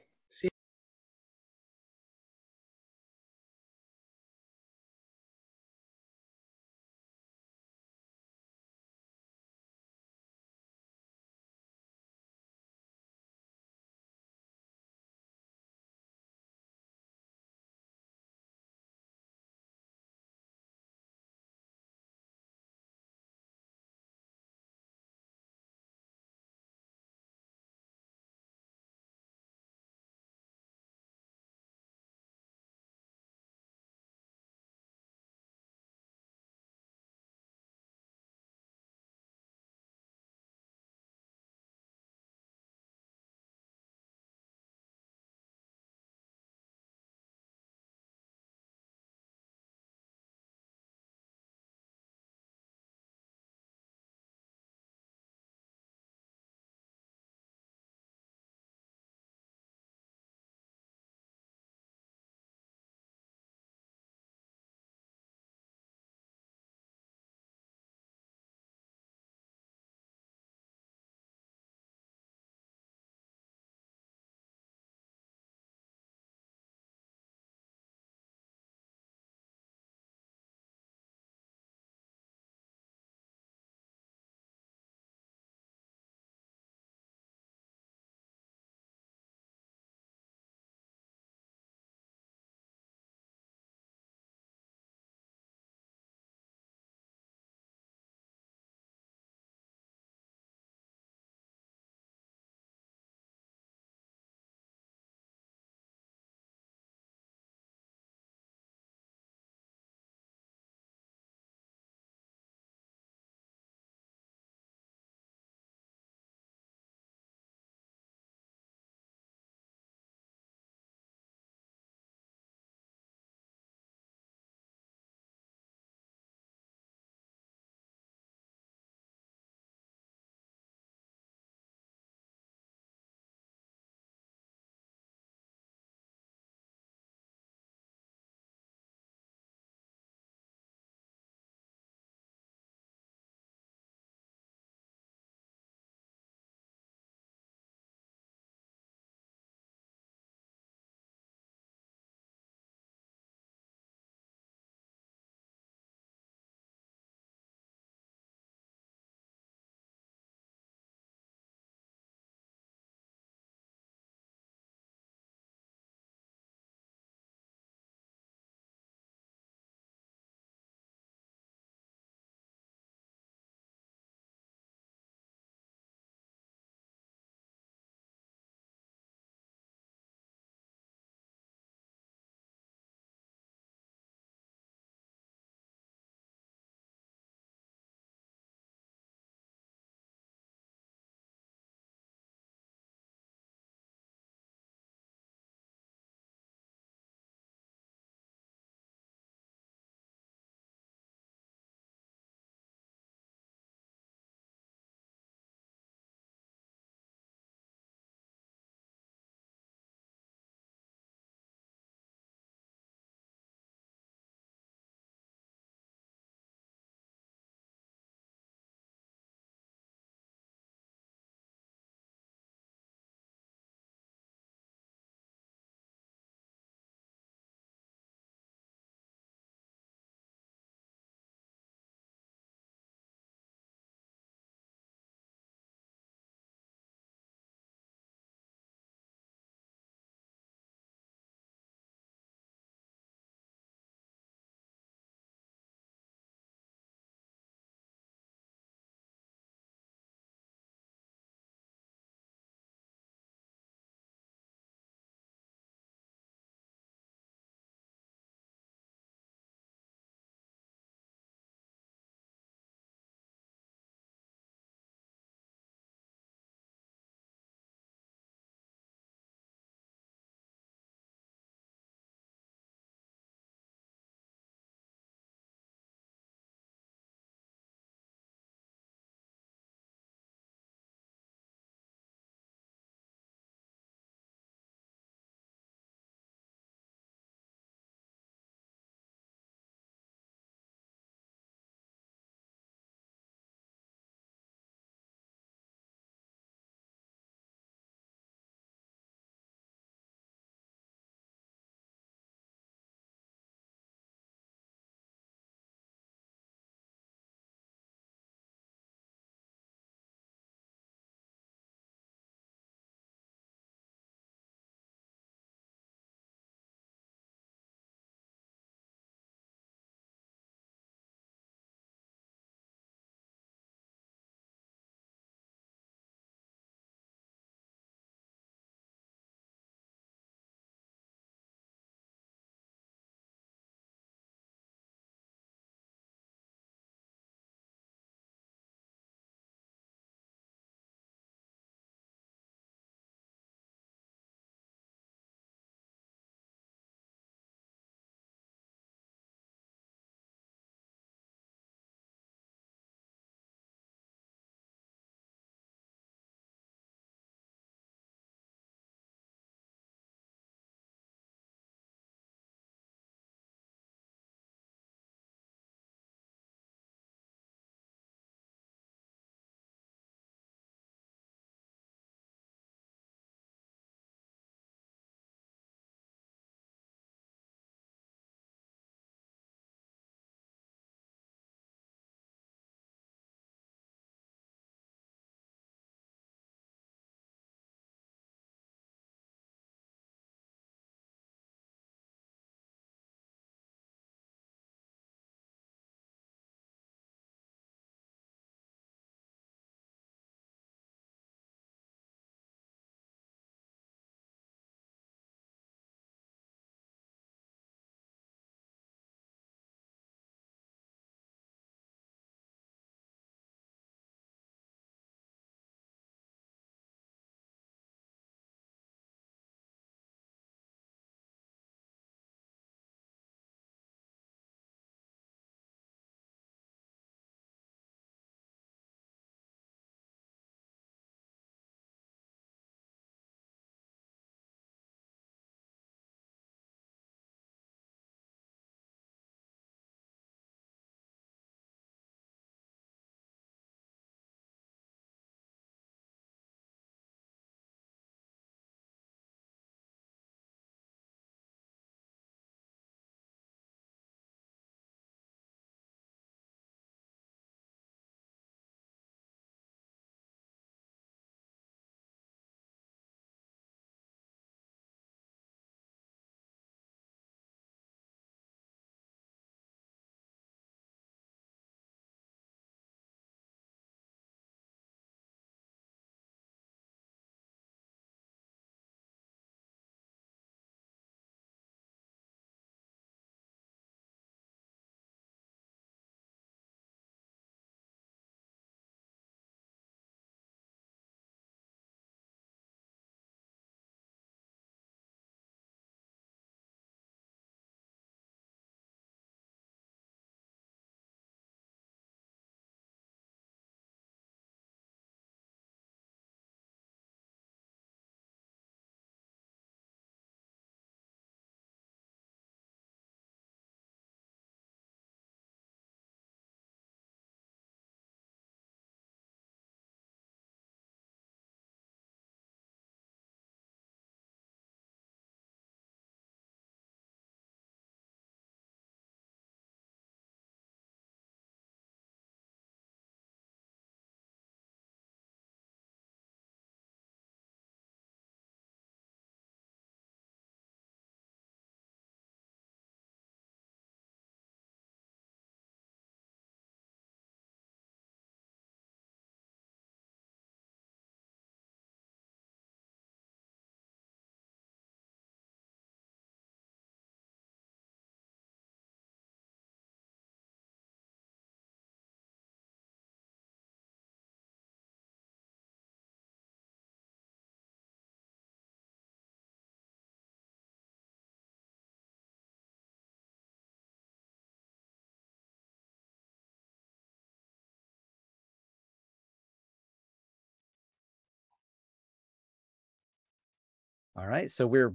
All right, so we're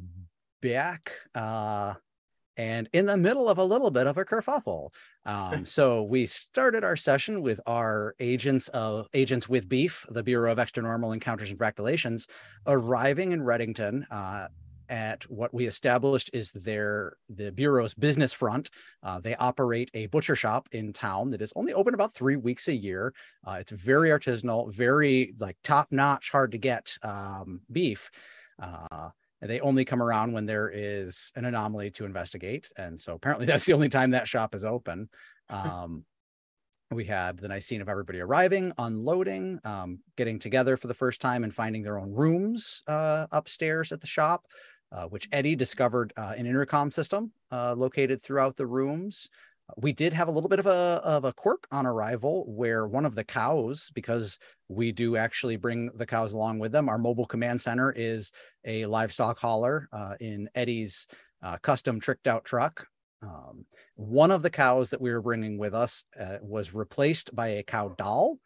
back and in the middle of a little bit of a kerfuffle. So we started our session with our agents with beef, the Bureau of Extranormal Encounters and Fractalations, arriving in Reddington at what we established is the Bureau's business front. They operate a butcher shop in town that is only open about 3 weeks a year. It's very artisanal, very like top-notch, hard to get beef. They only come around when there is an anomaly to investigate. And so apparently that's the only time that shop is open. We had the nice scene of everybody arriving, unloading, getting together for the first time and finding their own rooms upstairs at the shop, which Eddie discovered an intercom system located throughout the rooms. We did have a little bit of a quirk on arrival where one of the cows, because we do actually bring the cows along with them, our mobile command center is a livestock hauler in Eddie's custom tricked out truck. One of the cows that we were bringing with us was replaced by a cow doll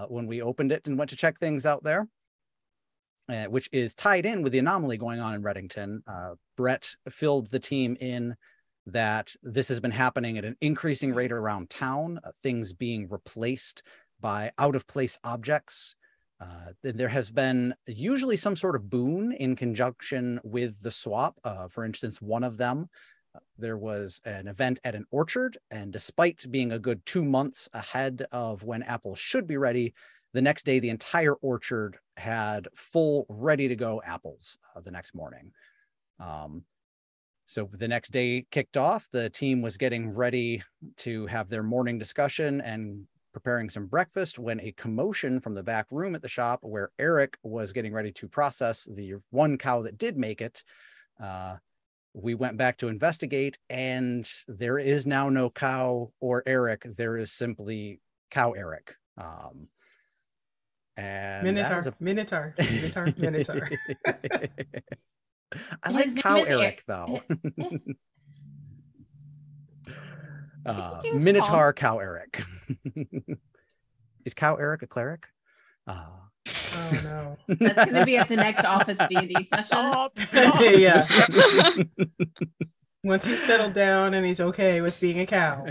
when we opened it and went to check things out there, which is tied in with the anomaly going on in Reddington. Brett filled the team in that this has been happening at an increasing rate around town, things being replaced by out-of-place objects. There has been usually some sort of boon in conjunction with the swap. For instance, one of them, there was an event at an orchard, and despite being a good 2 months ahead of when apples should be ready, the next day the entire orchard had full, ready-to-go apples the next morning. So the next day kicked off, the team was getting ready to have their morning discussion and preparing some breakfast when a commotion from the back room at the shop where Eric was getting ready to process the one cow that did make it. We went back to investigate, and there is now no cow or Eric. There is simply cow Eric. And Minotaur. I like cow Eric, though. Minotaur cow Eric. Is cow Eric a cleric? Oh no. That's going to be at the next office D&D session. Yeah. Once he's settled down and he's okay with being a cow.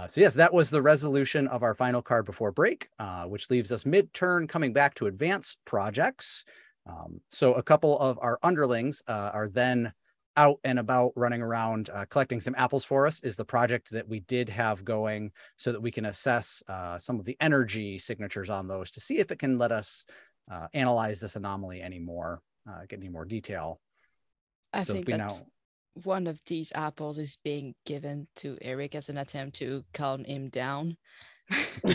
So yes, that was the resolution of our final card before break, which leaves us mid-turn coming back to advance projects. So a couple of our underlings are then out and about running around collecting some apples for us is the project that we did have going so that we can assess some of the energy signatures on those to see if it can let us analyze this anomaly anymore, get any more detail. I think that one of these apples is being given to Eric as an attempt to calm him down. We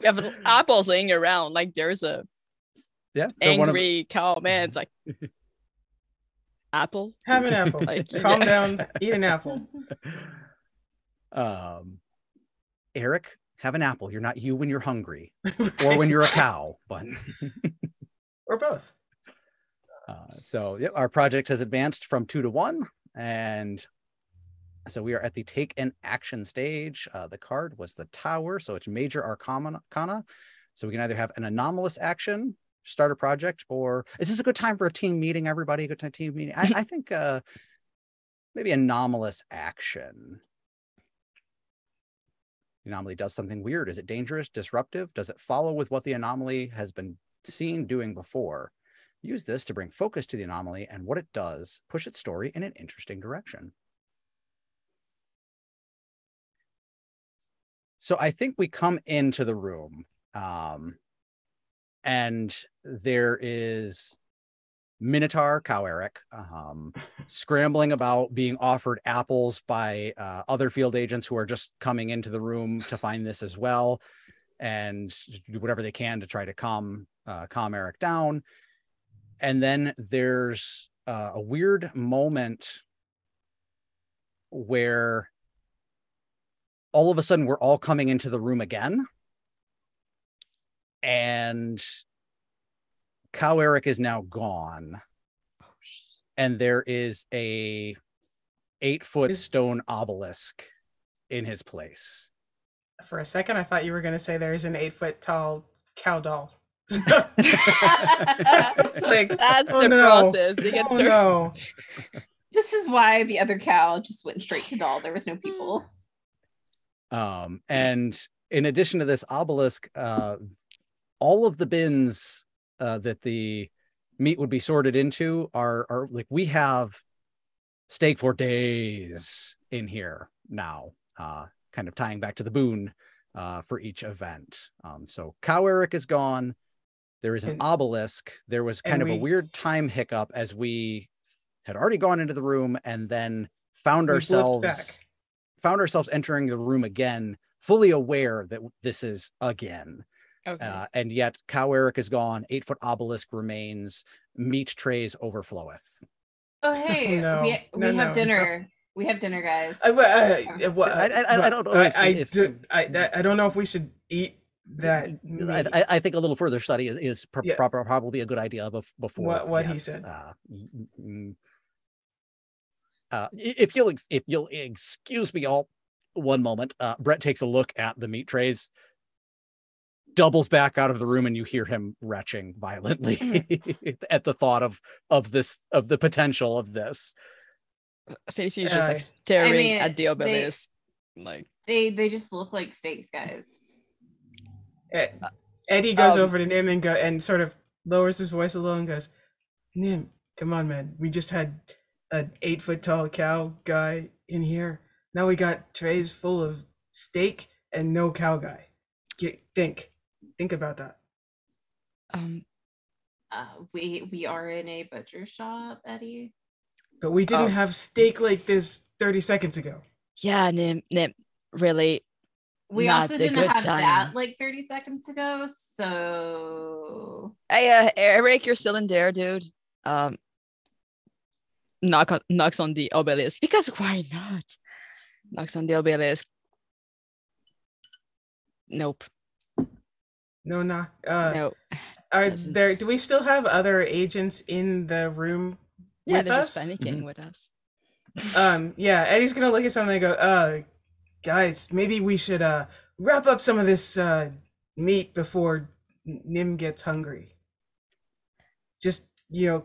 have apples laying around, like there's a angry cow man. It's like, apple? Have an apple. Like, calm down, eat an apple. Eric, have an apple. You're not you when you're hungry or when you're a cow, but or both. So yeah, our project has advanced from 2 to 1, and so we are at the take an action stage. The card was the Tower, so it's major arcana. So we can either have an anomalous action, start a project, or is this a good time for a team meeting? Everybody, a good time team meeting? I think maybe anomalous action. The anomaly does something weird. Is it dangerous, disruptive? Does it follow with what the anomaly has been seen doing before? Use this to bring focus to the anomaly and what it does, push its story in an interesting direction. So I think we come into the room and there is Minotaur cow Eric scrambling about being offered apples by other field agents who are just coming into the room to find this as well and do whatever they can to try to calm Eric down. And then there's a weird moment where all of a sudden we're all coming into the room again. And cow Eric is now gone. And there is a 8-foot stone obelisk in his place. For a second, I thought you were going to say there's an 8-foot tall cow doll. It's like, That's oh the no. process. They get Oh no. This is why the other cow just went straight to Doll. There was no people. And in addition to this obelisk, all of the bins that the meat would be sorted into are like, we have steak for days in here now, kind of tying back to the boon for each event. So Cow Eric is gone. There is an obelisk. There was kind of a weird time hiccup as we had already gone into the room and then found ourselves entering the room again, fully aware that this is again. Okay. And yet Cow Eric is gone. 8-foot obelisk remains. Meat trays overfloweth. Oh, hey, No. we have dinner. We have dinner, guys. I don't know. I don't know if we should eat that meat. I think a little further study is probably a good idea before what he said. If you'll excuse me all one moment, Brett takes a look at the meat trays, doubles back out of the room, and you hear him retching violently at the thought of the potential of this. Felicity is just like staring at the obelisk. They just look like steaks, guys. Eddie goes over to Nim and sort of lowers his voice a little and goes, "Nim, come on, man. We just had an 8-foot tall cow guy in here. Now we got trays full of steak and no cow guy. Think about that." We are in a butcher shop, Eddie. But we didn't have steak like this 30 seconds ago. Yeah, Nim, really. We not also a didn't good have time. that like 30 seconds ago, so... Hey, Eric, you're still in there, dude. Knocks on the obelisk, because why not? Knocks on the obelisk. Nope. No knock. No. Do we still have other agents in the room with they're us? just panicking with us. Yeah, Eddie's gonna look at something and go, guys, maybe we should wrap up some of this meat before Nim gets hungry. Just,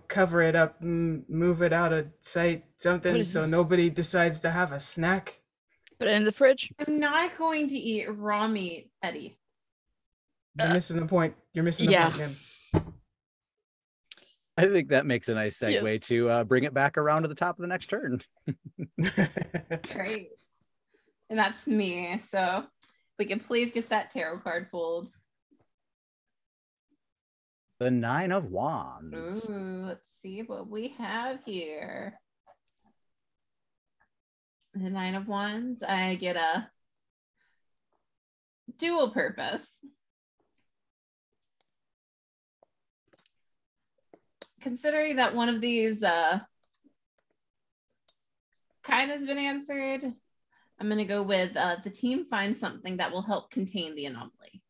cover it up, move it out of sight, something, so nobody decides to have a snack. Put it in the fridge. I'm not going to eat raw meat, Eddie. You're missing the point. You're missing the point, Nim. I think that makes a nice segue to bring it back around to the top of the next turn. Great. And that's me. So we can please get that tarot card pulled. The 9 of Wands. Ooh, let's see what we have here. The 9 of Wands. I get a dual purpose. Considering that one of these kind of has been answered, I'm going to go with the team finds something that will help contain the anomaly.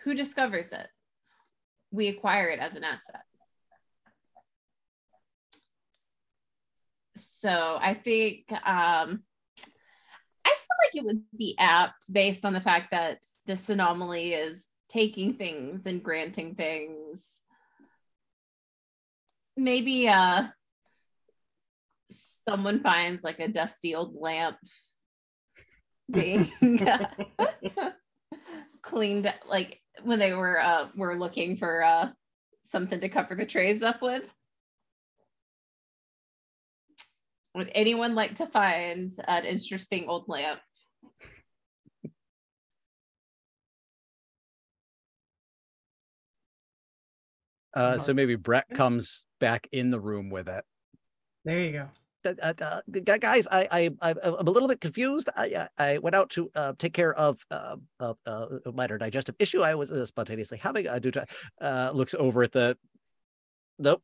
Who discovers it? We acquire it as an asset. So I think I feel like it would be apt based on the fact that this anomaly is taking things and granting things. Maybe someone finds like a dusty old lamp being cleaned, like when they were looking for something to cover the trays up with. Would anyone like to find an interesting old lamp? So maybe Brett comes back in the room with it. There you go. Guys, I'm a little bit confused. I went out to take care of a minor digestive issue I was spontaneously having. Looks over at the... Nope.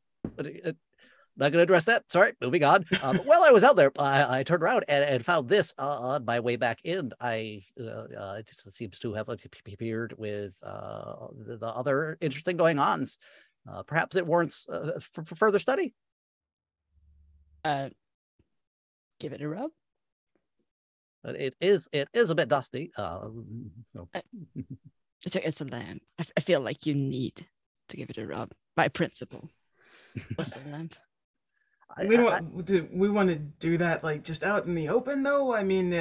Not going to address that. Sorry, moving on. While I was out there, I turned around and found this on my way back in. It seems to have appeared with the other interesting going-ons. Perhaps it warrants for further study. Give it a rub. But it is a bit dusty. It's a lamp. I feel like you need to give it a rub. By principle. What's the lamp? We want to do that like just out in the open though. I mean,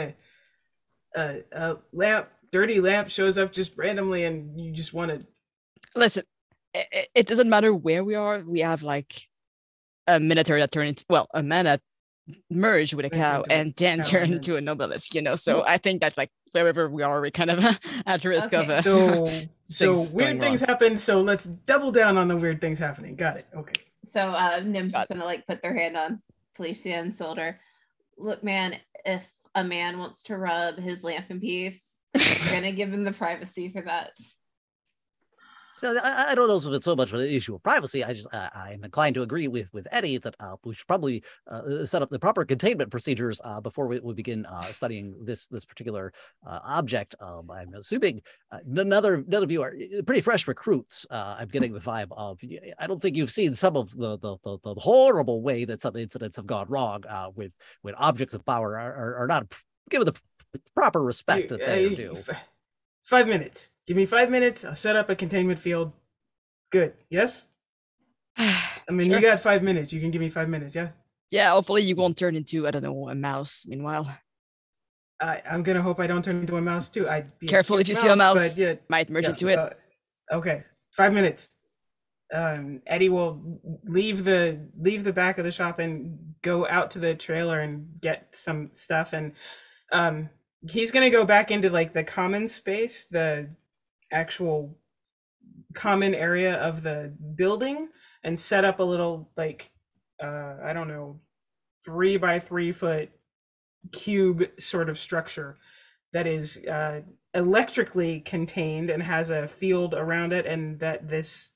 dirty lamp shows up just randomly, and you just want to listen. It doesn't matter where we are. We have like a minotaur that turned into a man that merged with a cow and then turned into a nobilist. So I think that like wherever we are, we're kind of at risk of. So weird things happen. So let's double down on the weird things happening. Got it. Okay. So Nim's just gonna like put their hand on Felicia's shoulder. Look, man, if a man wants to rub his lamp in peace, we're gonna give him the privacy for that. So I don't know if it's so much of an issue of privacy. I'm inclined to agree with Eddie that we should probably set up the proper containment procedures before we begin studying this particular object. I'm assuming none of you are pretty fresh recruits. I'm getting the vibe of. I don't think you've seen some of the horrible way that some incidents have gone wrong with when objects of power are not given the proper respect that they do. 5 minutes. Give me 5 minutes. I'll set up a containment field. Good. Yes? I mean, sure. You got 5 minutes. You can give me 5 minutes, yeah? Yeah, hopefully you won't turn into, I don't know, a mouse meanwhile. I'm going to hope I don't turn into a mouse, too. I'd be careful if you see a mouse. Might merge into it. Okay. 5 minutes. Eddie will leave the back of the shop and go out to the trailer and get some stuff. And he's going to go back into like the common space, the actual common area of the building, and set up a little like I don't know, 3 by 3 foot cube sort of structure that is electrically contained and has a field around it, and that this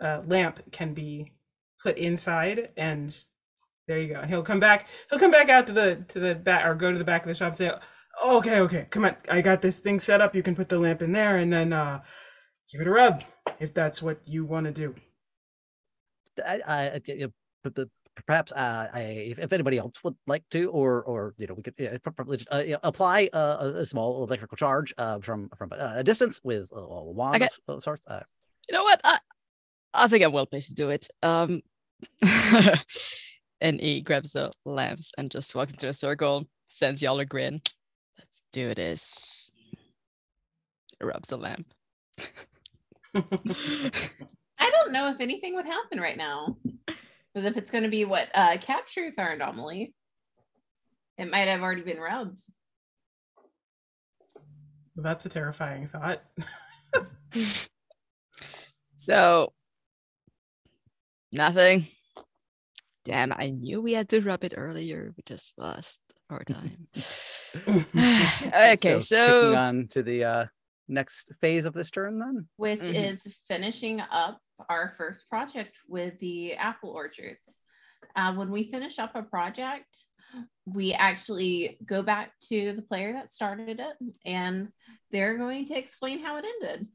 lamp can be put inside. And there you go. He'll come back out to the back, or go to the back of the shop and say, okay, come on, I got this thing set up. You can put the lamp in there, and then give it a rub if that's what you want to do. Perhaps if anybody else would like to, or we could probably just, apply a small electrical charge from a distance with a wand of sorts. You know what? I think I'm well placed to do it. And he grabs the lamps and just walks into a circle, sends y'all a grin. Let's do this. Rubs the lamp. I don't know if anything would happen right now. Because if it's going to be what captures our anomaly, it might have already been rubbed. Well, that's a terrifying thought. So, nothing. Damn, I knew we had to rub it earlier. We just lost our time. Okay, so kicking on to the next phase of this turn then, which is finishing up our first project with the apple orchards. When we finish up a project, we actually go back to the player that started it, and they're going to explain how it ended.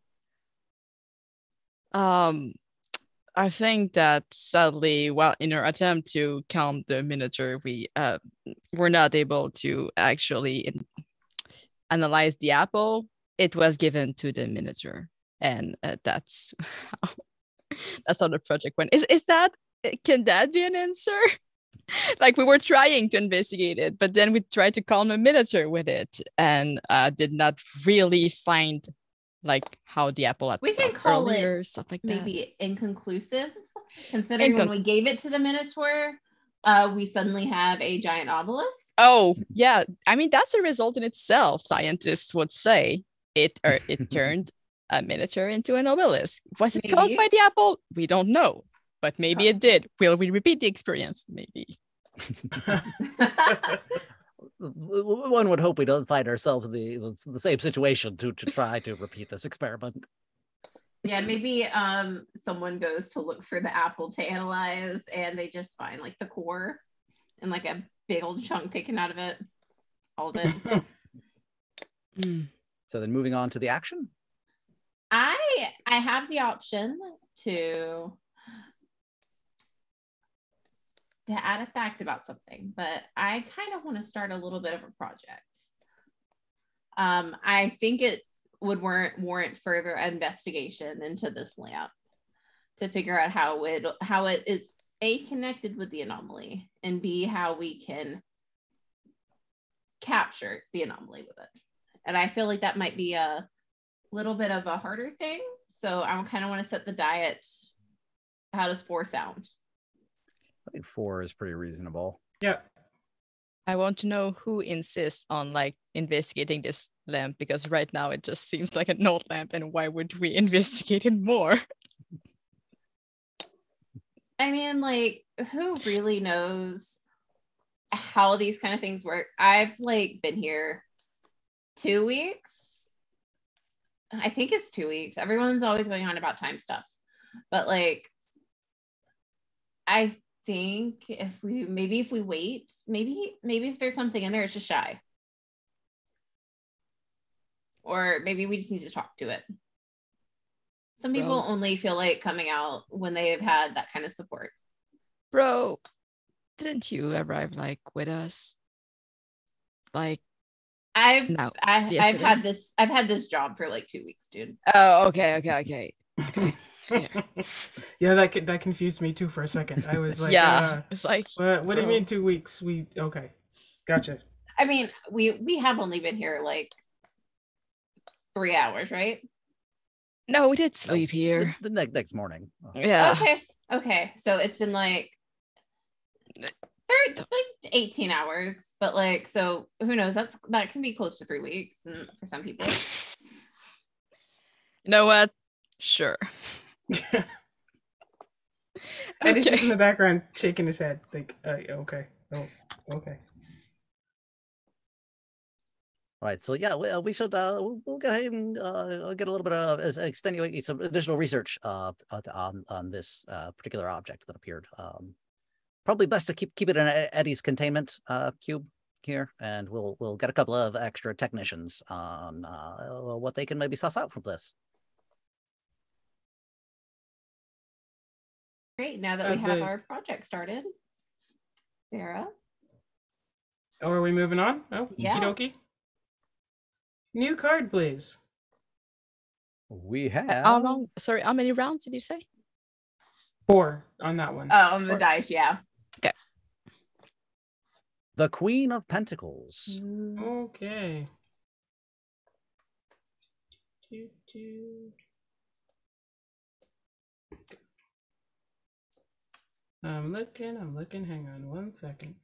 I think that sadly, in our attempt to calm the minotaur, we were not able to actually analyze the apple. It was given to the minotaur, and that's how the project went. Can that be an answer? Like, we were trying to investigate it, but then we tried to calm the minotaur with it, and did not really find like how the apple had we can call earlier, it stuff like maybe that. Inconclusive, considering when we gave it to the minotaur, we suddenly have a giant obelisk. Oh yeah, I mean that's a result in itself. Scientists would say it turned a minotaur into an obelisk. Was it caused by the apple? We don't know, but maybe it did. Will we repeat the experience? Maybe. One would hope we don't find ourselves in the same situation to try to repeat this experiment. Yeah, maybe someone goes to look for the apple to analyze, and they just find like the core and like a big old chunk taken out of it, all of it. So then moving on to the action. I have the option to add a fact about something, but I kind of want to start a little bit of a project. I think it would warrant further investigation into this lamp. to figure out how it is A, connected with the anomaly, and B, how we can capture the anomaly with it. And I feel like that might be a little bit of a harder thing. So I kind of want to set the diet. How does 4 sound? I think 4 is pretty reasonable. Yeah. I want to know who insists on like investigating this lamp, because right now it just seems like an old lamp, and why would we investigate it more? I mean, like, who really knows how these kind of things work? I've like been here 2 weeks. I think it's 2 weeks. Everyone's always going on about time stuff. But like, I think if we wait, maybe if there's something in there, it's just shy. Or maybe we just need to talk to it. Some people only feel like coming out when they have had that kind of support. Bro, didn't you arrive like with us? Like I've had this job for like 2 weeks, dude. Oh, okay. Yeah, that confused me too for a second. I was like, it's like, what do you mean 2 weeks? Okay, gotcha. I mean, we have only been here like 3 hours, right? No, we did sleep here the next morning. Yeah. Okay, so it's been like 18 hours, but like, so who knows? That can be close to 3 weeks, and for some people. You know what? Sure. And he's just in the background shaking his head, like, okay, okay. All right, so yeah, we should we'll go ahead and get a little bit of extenuating some additional research on this particular object that appeared. Probably best to keep it in Eddie's containment cube here, and we'll get a couple of extra technicians on what they can maybe suss out from this. Great. Now that we have our project started, Sarah. Oh, are we moving on? Oh, yeah. Okie dokie. New card, please. We have. How many rounds did you say? 4 on that one. Oh, on the dice, yeah. Okay. The Queen of Pentacles. Okay. I'm looking. Hang on 1 second.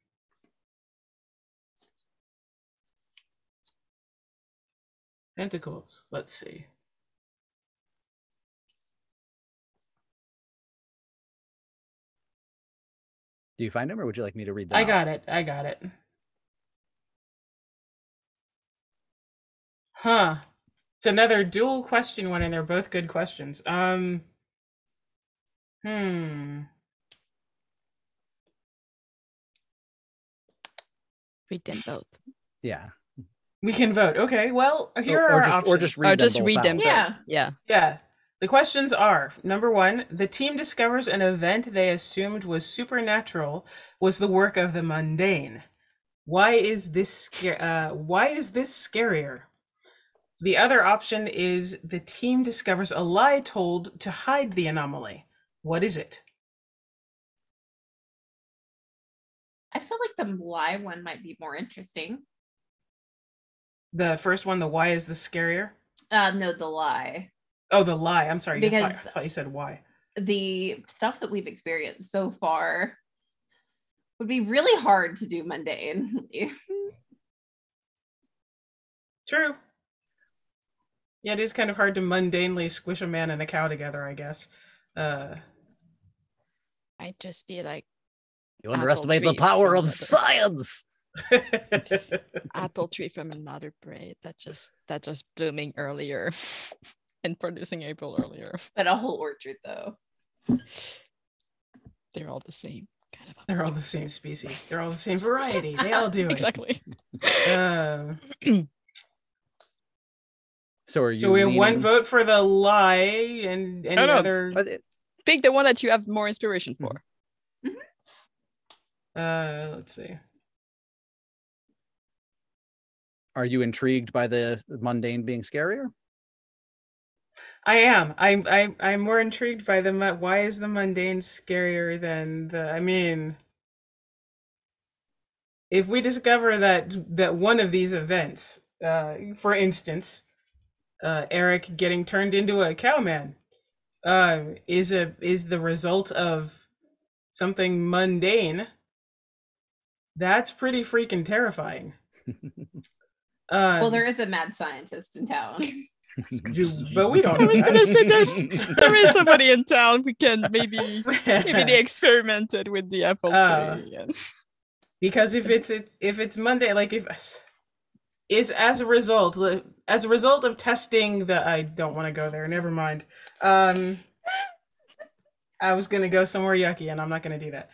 Pentacles. Let's see. Do you find them, or would you like me to read them? I got it. Huh. It's another dual question one, and they're both good questions. Read them both. Yeah. We can vote. Okay, well, here are our options. Or just read them. Yeah. The questions are, number 1, the team discovers an event they assumed was supernatural was the work of the mundane. Why is this scarier? The other option is the team discovers a lie told to hide the anomaly. What is it? I feel like the lie one might be more interesting. The first one, the why is this scarier? No, the lie. Oh, the lie. I'm sorry. Because I thought you said why. The stuff that we've experienced so far would be really hard to do mundane. True. Yeah, it is kind of hard to mundanely squish a man and a cow together, I guess. I'd just be like, you underestimate the power of science. Apple tree from another braid that just blooming earlier and producing April earlier. But a whole orchard, though. They're all the same kind of. They're all the same species. They're all the same variety. They all do it. Exactly. So we have one vote for the lie, and any other. Pick the one that you have more inspiration for. Let's see. Are you intrigued by the mundane being scarier? I am. I'm more intrigued by why is the mundane scarier than the? I mean, if we discover that one of these events, for instance, Eric getting turned into a cowman, is the result of something mundane, that's pretty freaking terrifying. Well, there is a mad scientist in town. But we don't. I was gonna say there is somebody in town who can maybe they experimented with the apple tree. Because if it's Monday, like if is as a result of testing the, I don't want to go there. Never mind. I was gonna go somewhere yucky, and I'm not gonna do that.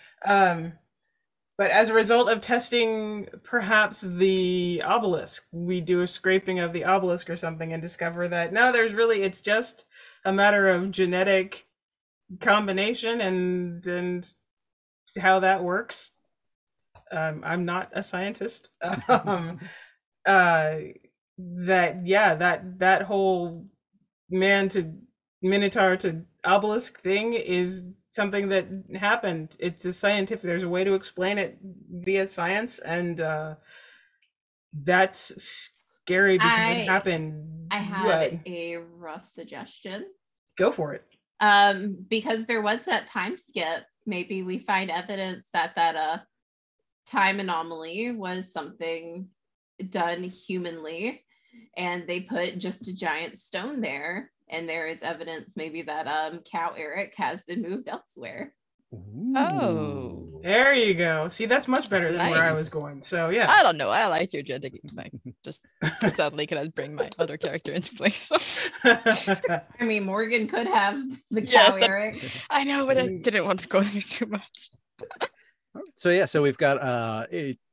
But as a result of testing perhaps the obelisk, we do a scraping of the obelisk or something and discover that no, it's just a matter of genetic combination and how that works. I'm not a scientist. That whole man to minotaur to obelisk thing is something that happened. It's a scientific, there's a way to explain it via science, and that's scary because it happened. I have a rough suggestion. Go for it. Because there was that time skip, maybe we find evidence that time anomaly was something done humanly, and they put just a giant stone there, and there is evidence maybe that Cow Eric has been moved elsewhere. Ooh. Oh, there you go. See, that's much better than where I was going. So yeah, I don't know. I like your genetic. Just sadly cannot bring my other character into place. I mean, Morgan could have the Cow Eric. I know, but I didn't want to go there too much. So we've got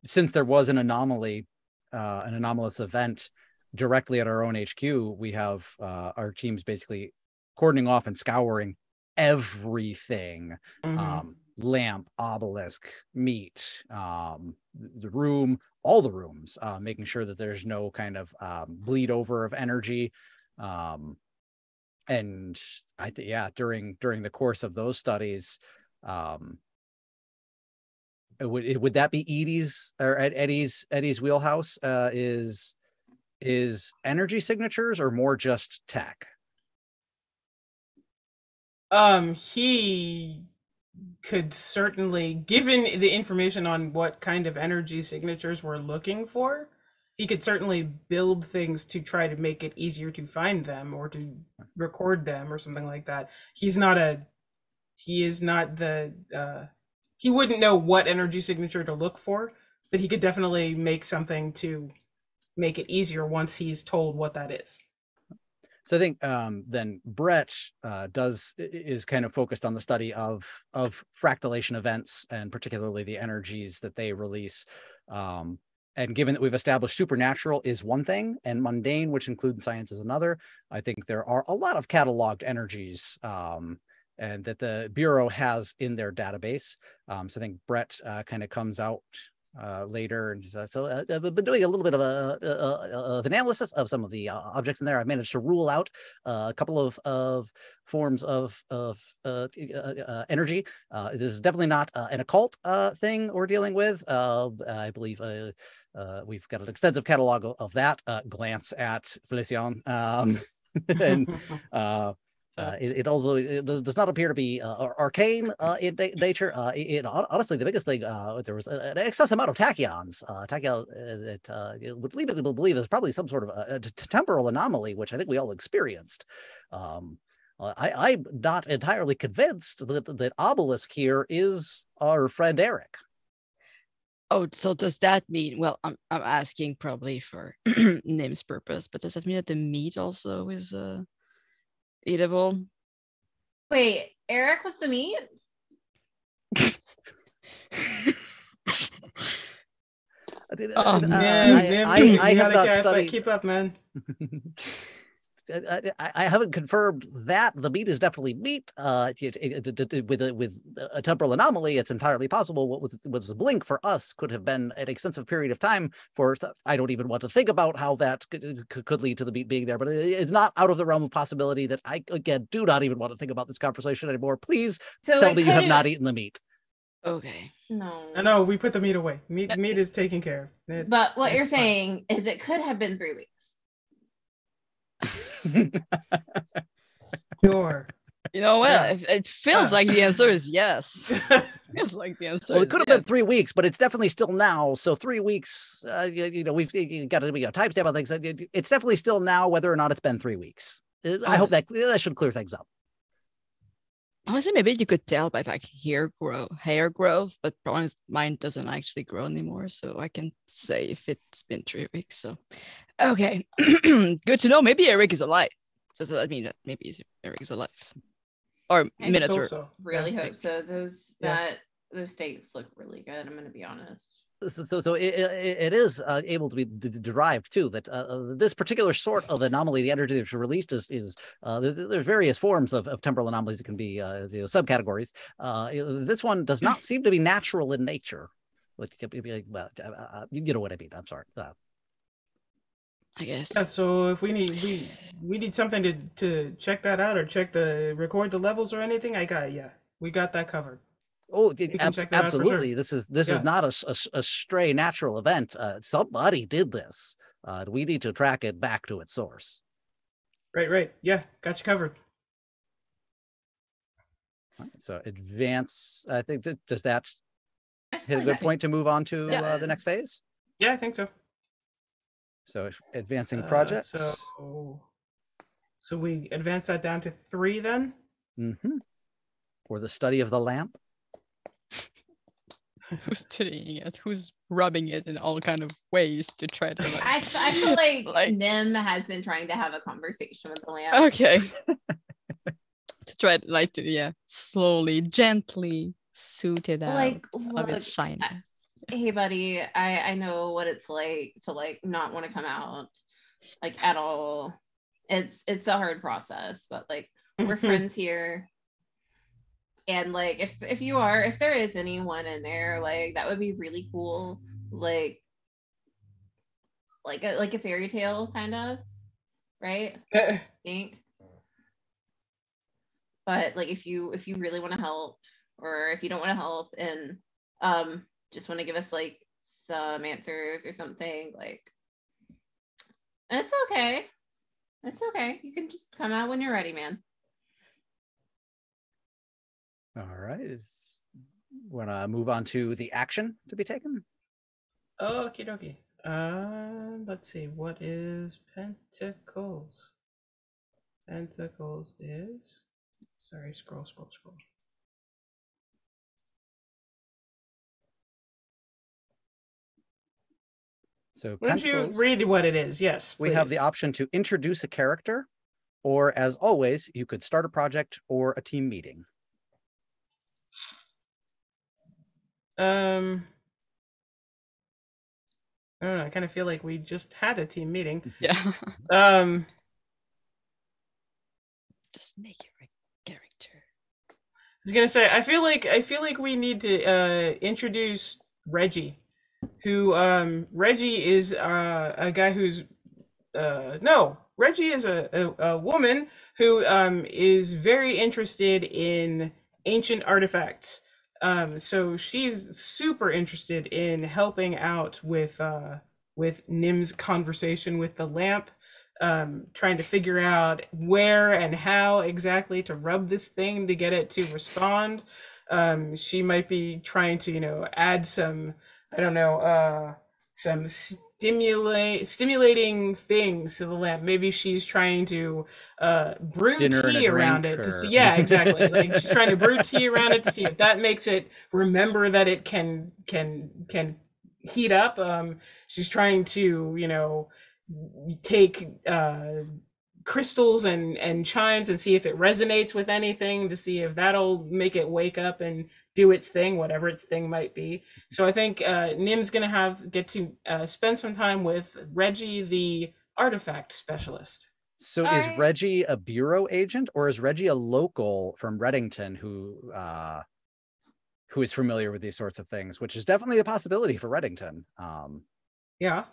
since there was an anomaly, an anomalous event directly at our own HQ, we have our teams basically cordoning off and scouring everything. Lamp, obelisk, meat, the room, all the rooms, making sure that there's no kind of bleed over of energy. And I think, during the course of those studies, would that be Edie's or Eddie's wheelhouse? Is energy signatures or more just tech? He could certainly, given the information on what kind of energy signatures we're looking for, he could certainly build things to try to make it easier to find them or to record them or something like that. He wouldn't know what energy signature to look for, but he could definitely make something to make it easier once he's told what that is. So I think then Brett is kind of focused on the study of fractalation events, and particularly the energies that they release. And given that we've established supernatural is one thing and mundane, which includes science, is another, I think there are a lot of cataloged energies and that the Bureau has in their database. So I think Brett kind of comes out later, and so I've been doing a little bit of analysis of some of the objects in there. I've managed to rule out a couple of forms of energy. This is definitely not an occult thing we're dealing with. I believe we've got an extensive catalog of that. Glance at Felician. And it also does not appear to be arcane in nature. Honestly, the biggest thing, there was an excess amount of tachyons. Tachyon that would lead me to believe is probably some sort of a temporal anomaly, which I think we all experienced. I'm not entirely convinced that obelisk here is our friend Eric. Oh, so does that mean? Well, I'm asking probably for Nim's purpose, but does that mean that the meat also is eatable? Wait, Eric was the meat? I have not studied. Keep up, man. I haven't confirmed that the meat is definitely meat. With a temporal anomaly, it's entirely possible what was a blink for us could have been an extensive period of time. For I don't even want to think about how that could lead to the meat being there, but it's not out of the realm of possibility that I again do not even want to think about this conversation anymore. Please tell me you have not eaten the meat. Okay. No, we put the meat away. Meat is taken care of. But what you're saying is it could have been 3 weeks. Sure. You know what? It feels like the answer is yes. It feels like the answer. Well, it could have been 3 weeks, but it's definitely still now. So 3 weeks. We've got to timestamp on things. It's definitely still now, whether or not it's been 3 weeks. I hope that should clear things up. Honestly, maybe you could tell by like hair growth, but probably mine doesn't actually grow anymore, so I can say if it's been 3 weeks. So, okay, good to know. Maybe Eric is alive. So does that mean that maybe Eric is alive? Or Minotaur? Really hope so. Those steaks look really good. I'm going to be honest. So it is able to be derived too, that this particular sort of anomaly, the energy that's released is there's various forms of temporal anomalies that can be subcategories. This one does not seem to be natural in nature. Well, you know what I mean. I'm sorry. I guess. Yeah, so if we need something to check that out or record the levels or anything, we got that covered. Oh, absolutely! Sure. This is not a stray natural event. Somebody did this. We need to track it back to its source. Right. Yeah, got you covered. All right, so advance. I think does that hit a good point to move on to the next phase? Yeah, I think so. So advancing projects. So we advance that down to 3 then. Mm-hmm. Or the study of the lamp. Who's studying it? Who's rubbing it in all kind of ways to try to? I feel like Nim has been trying to have a conversation with the lamp. Okay. To try to slowly, gently suit it out of its shyness. Hey, buddy, I know what it's like to not want to come out at all. It's a hard process, but we're friends here. And if there is anyone in there, that would be really cool. Like a fairy tale kind of, right? I think. But if you really want to help, or if you don't want to help and just want to give us some answers or something, it's okay. It's okay. You can just come out when you're ready, man. All right. Want to move on to the action to be taken? Okie dokie. Let's see. What is Pentacles? Pentacles is... Sorry, scroll. So why don't you read what it is? Yes, please. We have the option to introduce a character, or as always, you could start a project or a team meeting. I don't know. I kind of feel like we just had a team meeting. Yeah. Just make it a character. I was gonna say, I feel like we need to introduce Reggie, who Reggie is a guy who's Reggie is a woman who is very interested in ancient artifacts. So she's super interested in helping out with Nim's conversation with the lamp, trying to figure out where and how exactly to rub this thing to get it to respond. She might be trying to, add some, I don't know, some stimulating things to the lamp. Maybe she's trying to brew tea around it to see. Yeah, exactly. She's trying to brew tea around it to see if that makes it remember that it can heat up. She's trying to take crystals and chimes and see if it resonates with anything, to see if that'll make it wake up and do its thing, whatever its thing might be. So I think Nim's gonna get to spend some time with Reggie, the artifact specialist. So All is right. Reggie a bureau agent, or is Reggie a local from Reddington who is familiar with these sorts of things, which is definitely a possibility for Reddington. Yeah.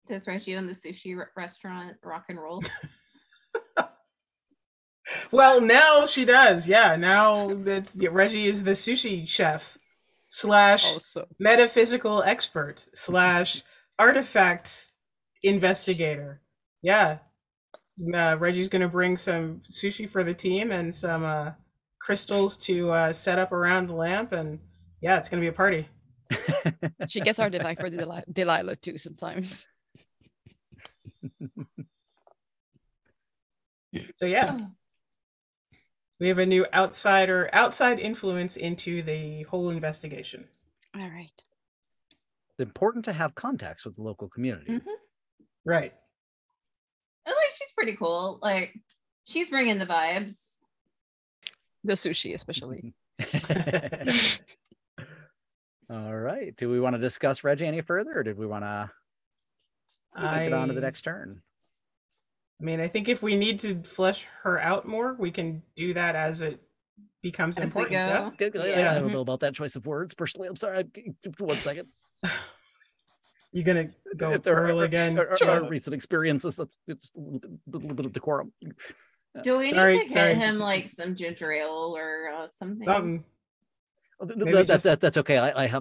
Does Reggie own the sushi restaurant Rock and Roll? Well, now she does. Yeah, now Reggie is the sushi chef slash Also, metaphysical expert slash artifact investigator. Yeah, Reggie's gonna bring some sushi for the team and some crystals to set up around the lamp, and yeah, it's gonna be a party. she gets artifact for Delilah too sometimes. So yeah, we have a new outside influence into the whole investigation. All right. It's important to have contacts with the local community. Mm-hmm. Right. I like she's pretty cool. Like she's bringing the vibes. The sushi, especially. All right. Do we want to discuss Reggie any further, or did we want to get on to the next turn? I mean, I think if we need to flesh her out more, we can do that as it becomes As important. we go. Yeah. I don't know about that choice of words personally. I'm sorry. 1 second. You're gonna go early again. Our recent experiences. That's it's a little bit of decorum. Do we need Sorry, to get him like some ginger ale or something? Something. That's okay.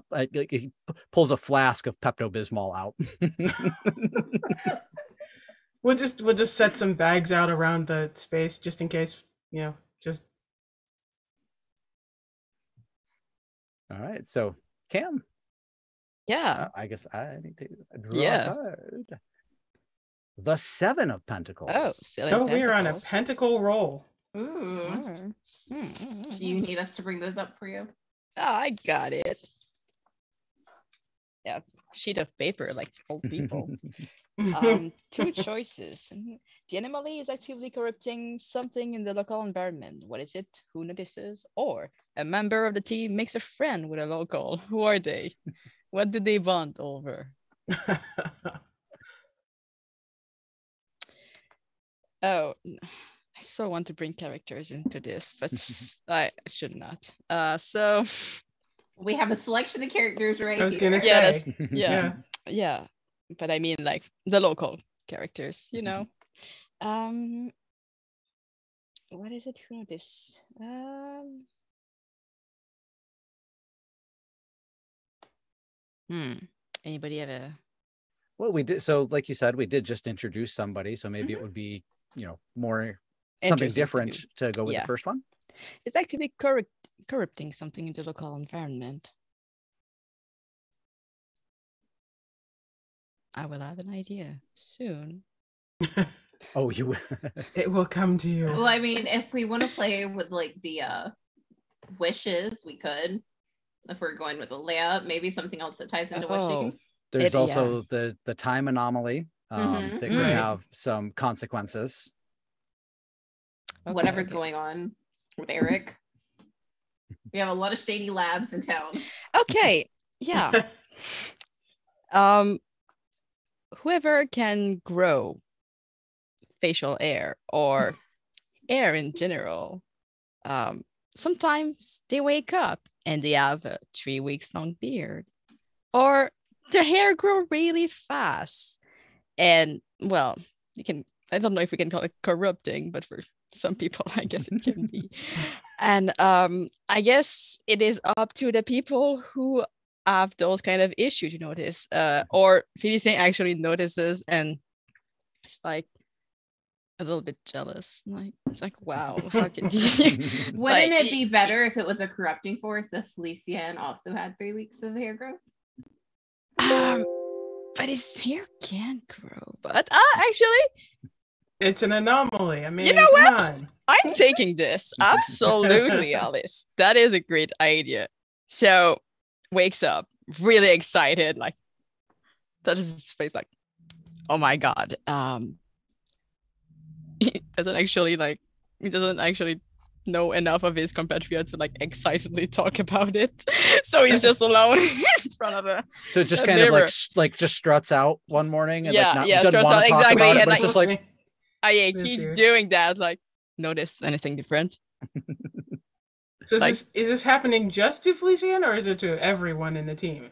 He pulls a flask of Pepto-Bismol out. We'll just set some bags out around the space just in case, just. All right. So Cam. Yeah. I guess I need to draw a card. The 7 of Pentacles. Oh, we're on a pentacle roll. Ooh. Do you need us to bring those up for you? Oh, I got it. Yeah, sheet of paper like old people. 2 choices. The anomaly is actively corrupting something in the local environment. What is it? Who notices? Or a member of the team makes a friend with a local. Who are they? What do they bond over? Oh, I so want to bring characters into this, but I should not. So we have a selection of characters right I was here. gonna say. Yeah. But I mean like the local characters, What is it? Who this? Anybody have a? Well, we did. So, like you said, we did just introduce somebody. So maybe it would be, more something different to go with the first one. It's actually corrupting something in the local environment. I will have an idea soon. Oh, you will. It will come to you. Well, I mean, if we want to play with like the wishes, we could. If we're going with a layout, maybe something else that ties into wishing. There's also the time anomaly that could have some consequences. Whatever's going on with Eric. We have a lot of shady labs in town. Okay. Yeah. Whoever can grow facial hair or hair in general, sometimes they wake up and they have a 3 weeks long beard, or the hair grow really fast. And well, I don't know if we can call it corrupting, but for some people, I guess it can be. And I guess it is up to the people who have those kind of issues to notice, or Felicien actually notices and it's like a little bit jealous. Like it's like, wow, how can you? Wouldn't it be better if it was a corrupting force if Felicien also had 3 weeks of hair growth? But his hair can grow. But actually, it's an anomaly. I mean, you know what? On. I'm taking this. Absolutely, Alice. That is a great idea. So wakes up, really excited, like that is his face, like, oh my god. He doesn't actually know enough of his compatriot to like excitedly talk about it. So he's just alone in front of a So it just a kind of mirror. like just struts out one morning and like not doesn't starts want out to talk exactly, about it, and but it's just like he This keeps here. doing that. Like, notice anything different? So Like- is this happening just to Felician, or is it to everyone in the team?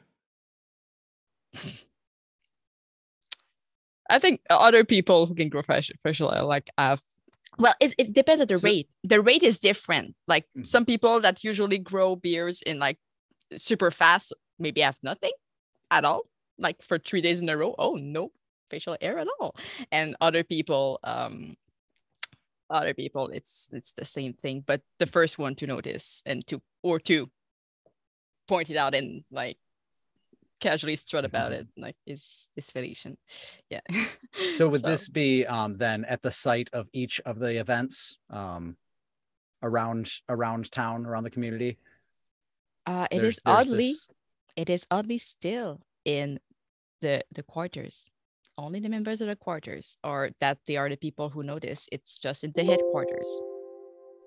I think other people who can grow facial hair like have. Well, it depends on the So- rate. The rate is different. Like Mhm. some people that usually grow beards in like super fast maybe have nothing at all, like for 3 days in a row. Oh, no facial hair at all. And other people, it's the same thing. But the first one to notice and to point it out and like casually strut about it like is Felician. Yeah. so would this be then at the site of each of the events around town, around the community? It There's is oddly still in the quarters. Only the members of the quarters, or that they are the people who notice. It's just in the headquarters.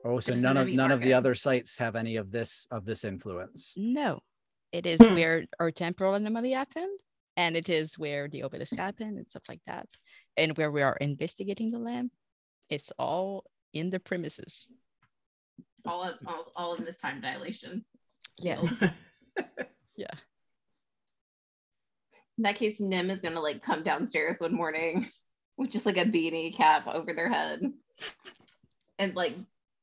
Oh, so It's none gonna of be the market. other sites have any of this influence. No, it is Hmm. where our temporal anomaly happened, and it is where the obelisk happened and stuff like that, and where we are investigating the lamp. It's all in the premises. All in this time dilation. Yeah. Yeah. In that case, Nim is gonna like come downstairs one morning with just like a beanie cap over their head, and like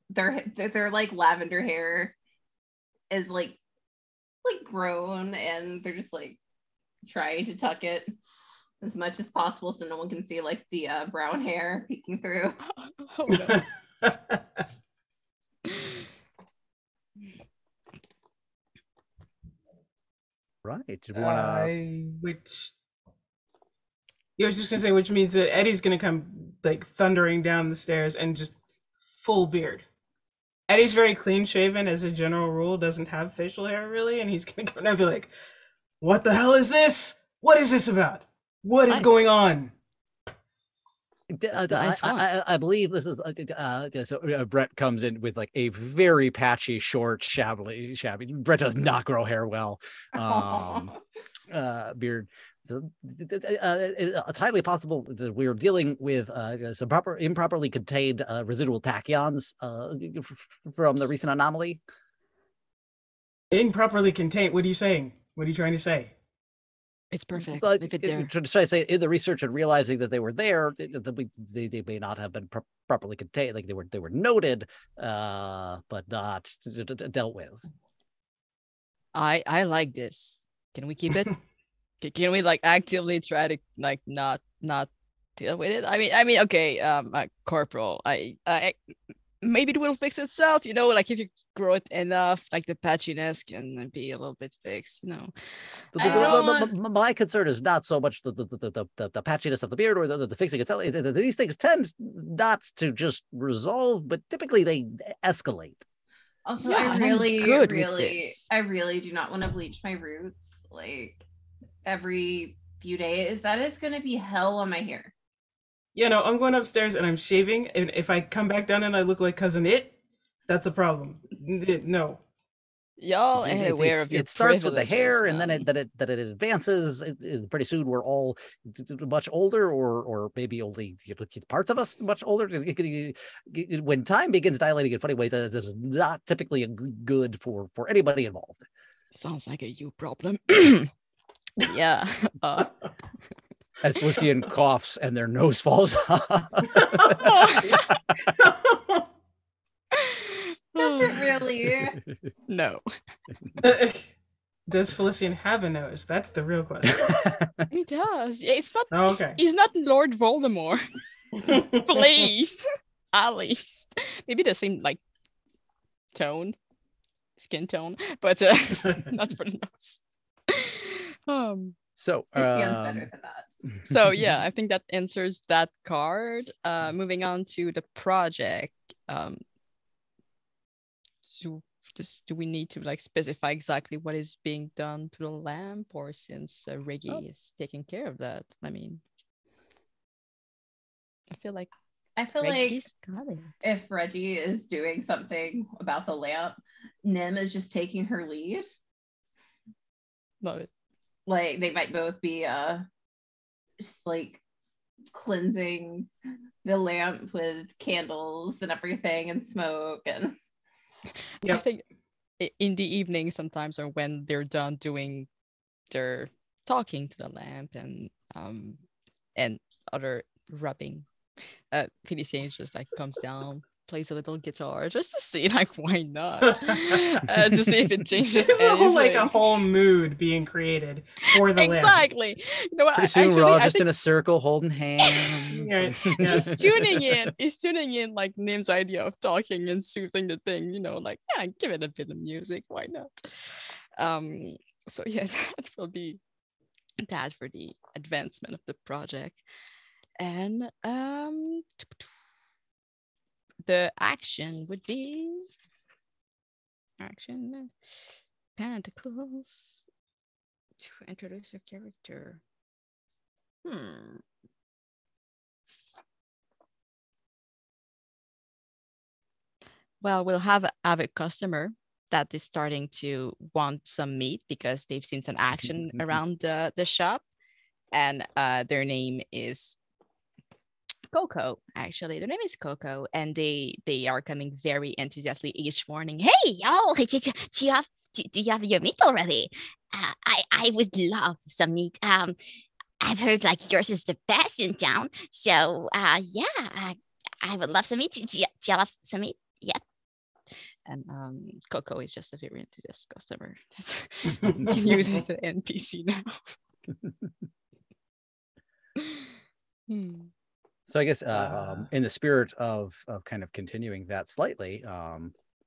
their like lavender hair is like grown, and they're just like trying to tuck it as much as possible so no one can see like the brown hair peeking through. Oh no. Right. Do we want Which I was just gonna say, which means that Eddie's gonna come like thundering down the stairs and just full beard. Eddie's very clean shaven as a general rule, doesn't have facial hair really, and he's gonna come down and be like, "What the hell is this? What is this about? What is Nice. going on?" Nice one. I believe this is so Brett comes in with like a very patchy, short, shabby. Brett does not grow hair well. Beard. So, it's highly possible that we're dealing with some improperly contained residual tachyons from the recent anomaly. Improperly contained. What are you saying? What are you trying to say? It's perfect. Like, Leave it there. to try to say in the research and realizing that they were there, they may not have been properly contained. Like they were noted, but not dealt with. I like this. Can we keep it? Can we like actively try to like not deal with it? I mean, okay, Corporal. I maybe it will fix itself. You know, like if you grow it enough, like the patchiness can be a little bit fixed. You know. My concern is not so much the patchiness of the beard or the fixing itself. These things tend not to just resolve, but typically they escalate. Also, Yeah, I and I'm good with this. I really do not want to bleach my roots like every few days. That is going to be hell on my hair. You know, I'm going upstairs and I'm shaving, and if I come back down and I look like Cousin It, that's a problem. No. Y'all ain't aware of your It starts with the privileges, hair, and then man. it advances. Pretty soon, we're all much older, or maybe only parts of us much older. When time begins dilating in funny ways, that is not typically good for anybody involved. Sounds like a you problem. Yeah. As Felician coughs and their nose falls off. Does it really? No. Does Felician have a nose? That's the real question. He does. Yeah, it's not. Oh, okay. He's not Lord Voldemort. Please, at least maybe the same like skin tone, but not for the nose. So Christian's better than that. So yeah, I think that answers that card. Moving on to the project. So do we need to like specify exactly what is being done to the lamp, or since Reggie is taking care of that? I mean, I feel like I feel Reggie's like got it. if Reggie is doing something about the lamp, Nim is just taking her lead. Love it. Like they might both be just like cleansing the lamp with candles and everything and smoke and I think in the evening sometimes, or when they're done doing their talking to the lamp and other rubbing, Felicien just like comes down, plays a little guitar just to see like why not, to see if it changes There's anything. a whole mood being created for the lamp. Exactly. You know what? Pretty soon we're all just I in a circle holding hands. Yeah. he's tuning in. He's tuning in like Nim's idea of talking and soothing the thing. You know, like yeah, give it a bit of music. Why not? So yeah, that will be that for the advancement of the project. And the action would be Pentacles to introduce your character. Well, we'll have a customer that is starting to want some meat because they've seen some action around the shop, and their name is Coco. Actually, their name is Coco, and they are coming very enthusiastically each morning. Hey, y'all, do you have your meat already? I would love some meat. I've heard like yours is the best in town. So yeah, I would love some meat. Do you have some meat? Yeah. And Coco is just a very enthusiastic customer that can use as an NPC now. So I guess in the spirit of kind of continuing that slightly,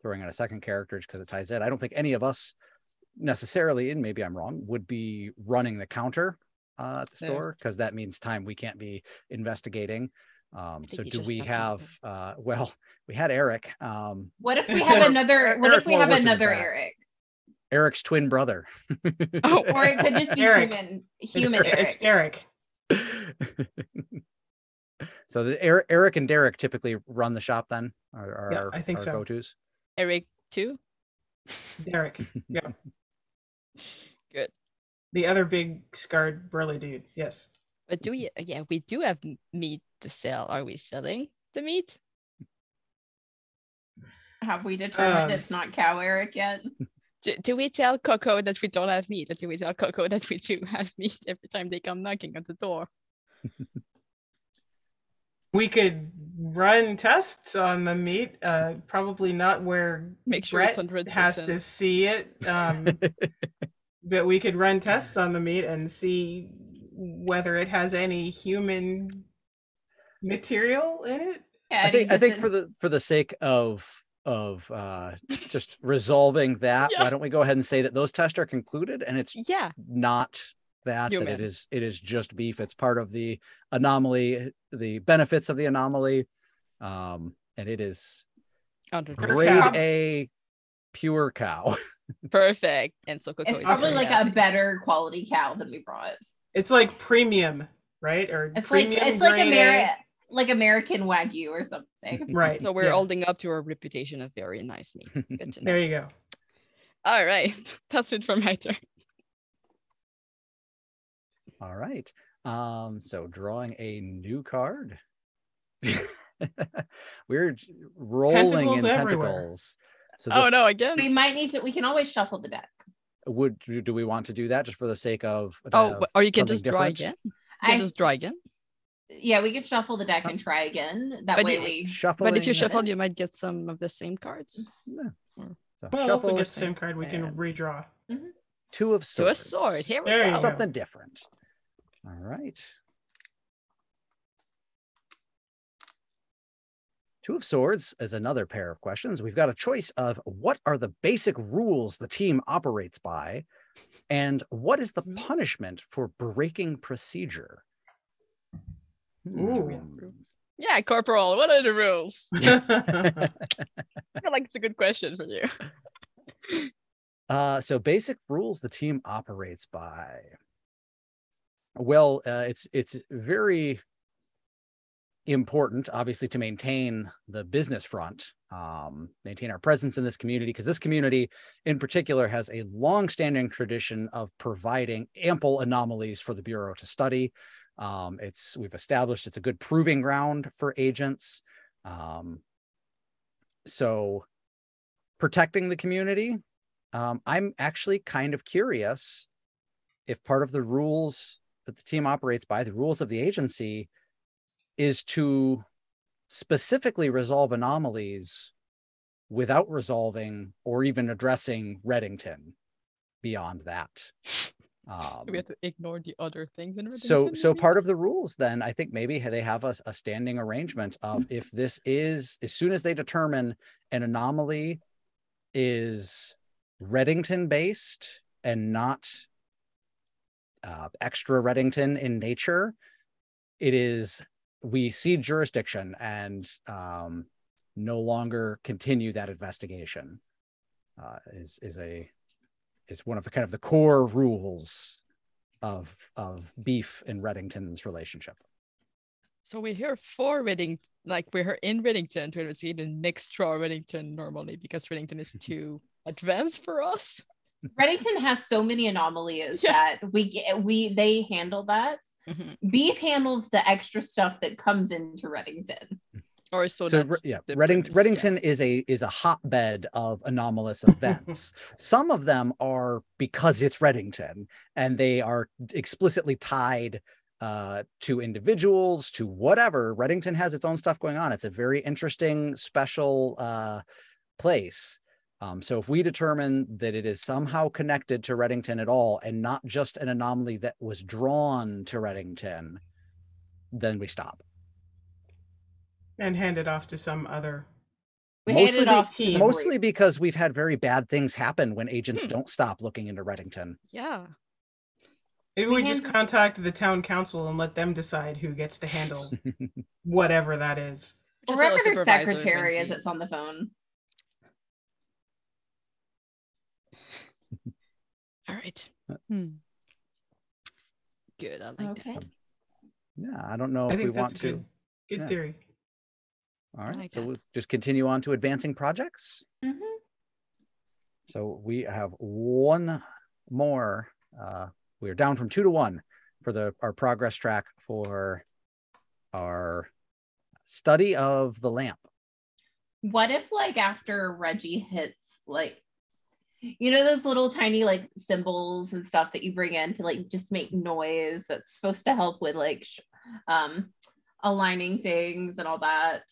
throwing on a second character because it ties in, I don't think any of us necessarily, and maybe I'm wrong, would be running the counter at the store, because that means time we can't be investigating. So do we have well, we had Eric. What if we have another Eric? Eric's twin brother. Oh, or it could just be Eric. human Eric. It's Eric. So the Eric and Derek typically run the shop then? Yeah, I think so. Go-tos? Eric too? Derek. Yeah. Good. The other big scarred burly dude. Yes. But we do have meat to sell. Are we selling the meat? Have we determined it's not cow Eric yet? Do we tell Coco that we don't have meat, or do we tell Coco that we do have meat every time they come knocking at the door? We could run tests on the meat. Probably not where Make sure Brett it's 100%. has to see it. But we could run tests on the meat and see whether it has any human material in it. Yeah, I think for the sake of just resolving that, why don't we go ahead and say that those tests are concluded, and it's not that it is just beef. It's part of the anomaly, the benefits of the anomaly, and it is grade A pure cow. Perfect. And so Coco it's probably like a better quality cow than we brought. It's like premium, right? Or it's premium like American Wagyu or something. Right. So we're holding up to our reputation of very nice meat. Good to know. There you go. All right. That's it for my turn. All right. So drawing a new card. We're rolling Pentacles in everywhere. pentacles. So no, again. We might need to. We can always shuffle the deck. Do we want to do that just for the sake of? Or you can just draw again. Just draw again. Yeah, we can shuffle the deck and try again. That way we shuffle. But if you shuffle, you might get some of the same cards. Yeah. So well, if we get the same card, we can redraw. Mm-hmm. Two of swords. To a sword. Here we go. Something different. All right. Two of Swords is another pair of questions. We've got a choice of what are the basic rules the team operates by, and what is the punishment for breaking procedure? Ooh. Yeah, Corporal, what are the rules? I feel like it's a good question for you. So basic rules the team operates by. Well, it's very important, obviously, to maintain the business front, maintain our presence in this community, because this community in particular has a long-standing tradition of providing ample anomalies for the Bureau to study. We've established it's a good proving ground for agents. So protecting the community, I'm actually kind of curious if part of the rules that the team operates by, the rules of the agency, is to specifically resolve anomalies without resolving or even addressing Reddington beyond that. We have to ignore the other things in So Reddington, part of the rules then, I think maybe they have a standing arrangement of, if this is, as soon as they determine an anomaly is Reddington based and not extra Reddington in nature, we cede jurisdiction and no longer continue that investigation. Is one of the kind of the core rules of Beef and Reddington's relationship. So we're here for Reddington, like we're here in Reddington to investigate the next straw Reddington normally, because Reddington is too advanced for us. Reddington has so many anomalies that they handle that. Mm-hmm. Beef handles the extra stuff that comes into Reddington. Or Reddington is a hotbed of anomalous events. Some of them are because it's Reddington, and they are explicitly tied to individuals, to whatever. Reddington has its own stuff going on. It's a very interesting, special place. So if we determine that it is somehow connected to Reddington at all, and not just an anomaly that was drawn to Reddington, then we stop. And hand it off to some other. Mostly because we've had very bad things happen when agents don't stop looking into Reddington. Yeah. Maybe we just contact the town council and let them decide who gets to handle whatever that is. Or whoever their secretary is that's on the phone. All right. Good. I like that. Yeah, I don't know if we want to. Good theory. All right, so we'll just continue on to advancing projects. Mm-hmm. So we have one more. We are down from 2 to 1 for our progress track for our study of the lamp. What if, like, after Reggie hits, like, you know, those little tiny like symbols and stuff that you bring in to like just make noise that's supposed to help with like aligning things and all that.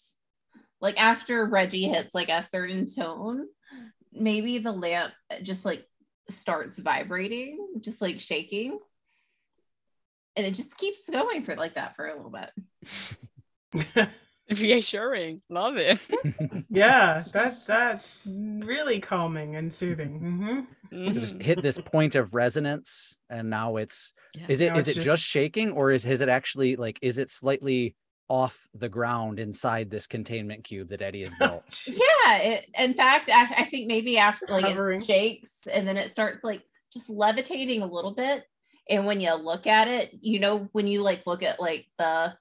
Like after Reggie hits like a certain tone, maybe the lamp just like starts vibrating, just like shaking. And it just keeps going for like that for a little bit. Reassuring. Love it. Yeah, that's really calming and soothing. Mm-hmm. So just hit this point of resonance, and now is it just shaking, or has it actually like, is it slightly off the ground inside this containment cube that Eddie has built? Yeah, in fact, I think maybe after like it shakes and then it starts like just levitating a little bit. And when you look at it, you know, when you like look at like the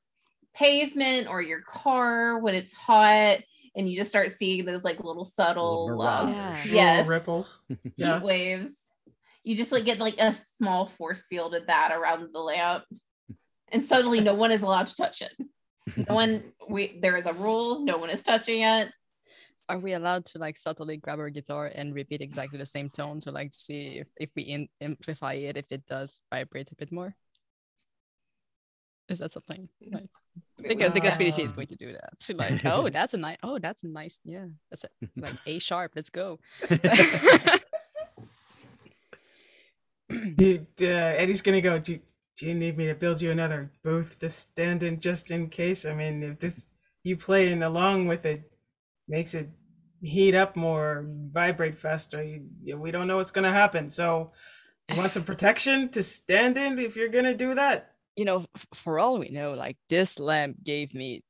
pavement or your car when it's hot, and you just start seeing those like little subtle little ripples, heat waves. You just like get like a small force field of that around the lamp, and suddenly no one is allowed to touch it. There is a rule, no one is touching it. Are we allowed to like subtly grab our guitar and repeat exactly the same tone to like see if we amplify it, if it does vibrate a bit more? Is that something? Like, because PDC is going to do that. So like, that's a nice, yeah, that's it. Like A sharp, let's go. Eddie's gonna go. Do you need me to build you another booth to stand in just in case? I mean, if you playing along with it makes it heat up more, vibrate faster, we don't know what's gonna happen. So you want some protection to stand in if you're gonna do that? You know, for all we know, like this lamp gave me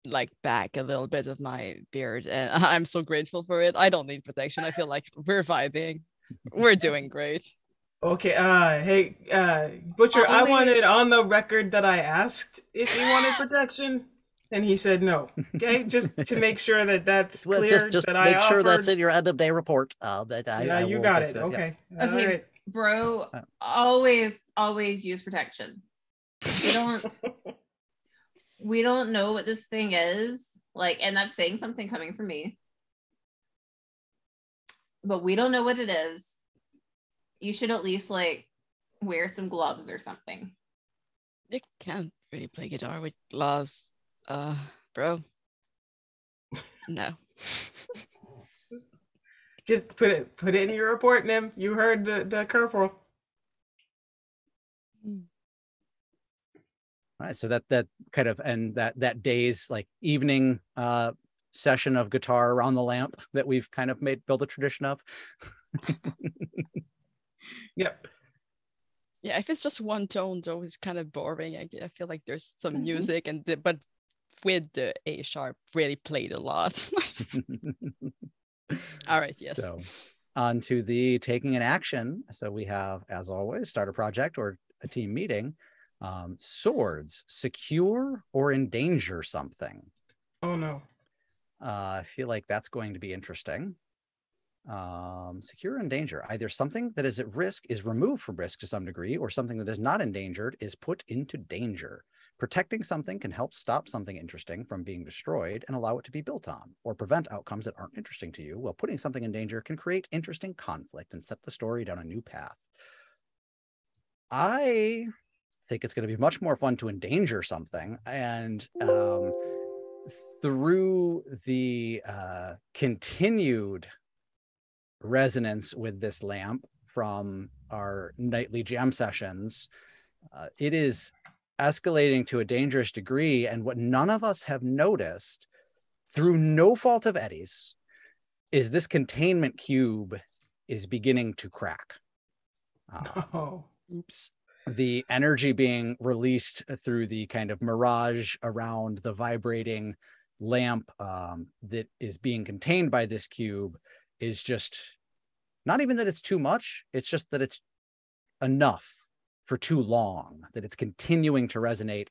like back a little bit of my beard, and I'm so grateful for it. I don't need protection. I feel like we're vibing. We're doing great. Okay, hey, Butcher, I wanted on the record that I asked if you wanted protection. And he said no. Okay, just to make sure that that's Well, clear. just that make I sure offered. that's in your end of day report. That I You will got get it. to, Okay. yeah. Okay, All right. bro, always use protection. We don't know what this thing is, like, and that's saying something coming from me. But we don't know what it is. You should at least like wear some gloves or something. You can't really play guitar with gloves, bro. No. Just put it in your report, Nim. You heard the corporal. All right, so that kind of, and that day's like evening session of guitar around the lamp that we've kind of built a tradition of. Yep. Yeah, if it's just one tone, though, it's kind of boring. I feel like there's some music, but with the A sharp, really played a lot. All right, yes. So on to the taking an action. So we have, as always, start a project or a team meeting. Swords, secure or endanger something. Oh no. I feel like that's going to be interesting. Secure and danger. Either something that is at risk is removed from risk to some degree, or something that is not endangered is put into danger. Protecting something can help stop something interesting from being destroyed and allow it to be built on, or prevent outcomes that aren't interesting to you, while putting something in danger can create interesting conflict and set the story down a new path. I think it's going to be much more fun to endanger something, and through the continued resonance with this lamp from our nightly jam sessions, it is escalating to a dangerous degree. And what none of us have noticed, through no fault of Eddie's, is this containment cube is beginning to crack. Oops. The energy being released through the kind of mirage around the vibrating lamp that is being contained by this cube is just not even that it's too much, it's just that it's enough for too long, that it's continuing to resonate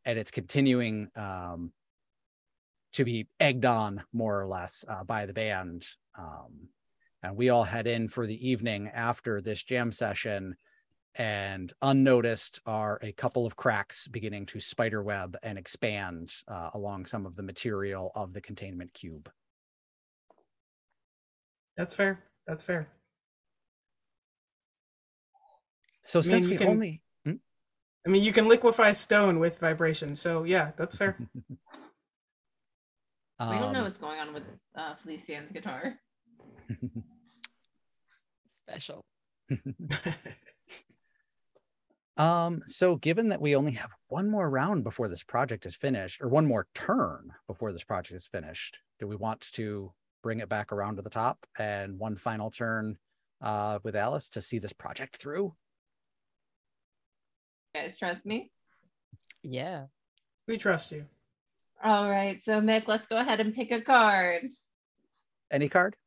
and it's continuing to be egged on more or less by the band. And we all head in for the evening after this jam session, and unnoticed are a couple of cracks beginning to spiderweb and expand along some of the material of the containment cube. That's fair. That's fair. So since we only... I mean, you can liquefy stone with vibration. So yeah, that's fair. We don't know what's going on with Felician's guitar. Special. So given that we only have one more round before this project is finished, or one more turn before this project is finished, do we want to bring it back around to the top and one final turn with Alice to see this project through? You guys trust me? Yeah. We trust you. All right, so Mick, let's go ahead and pick a card. Any card?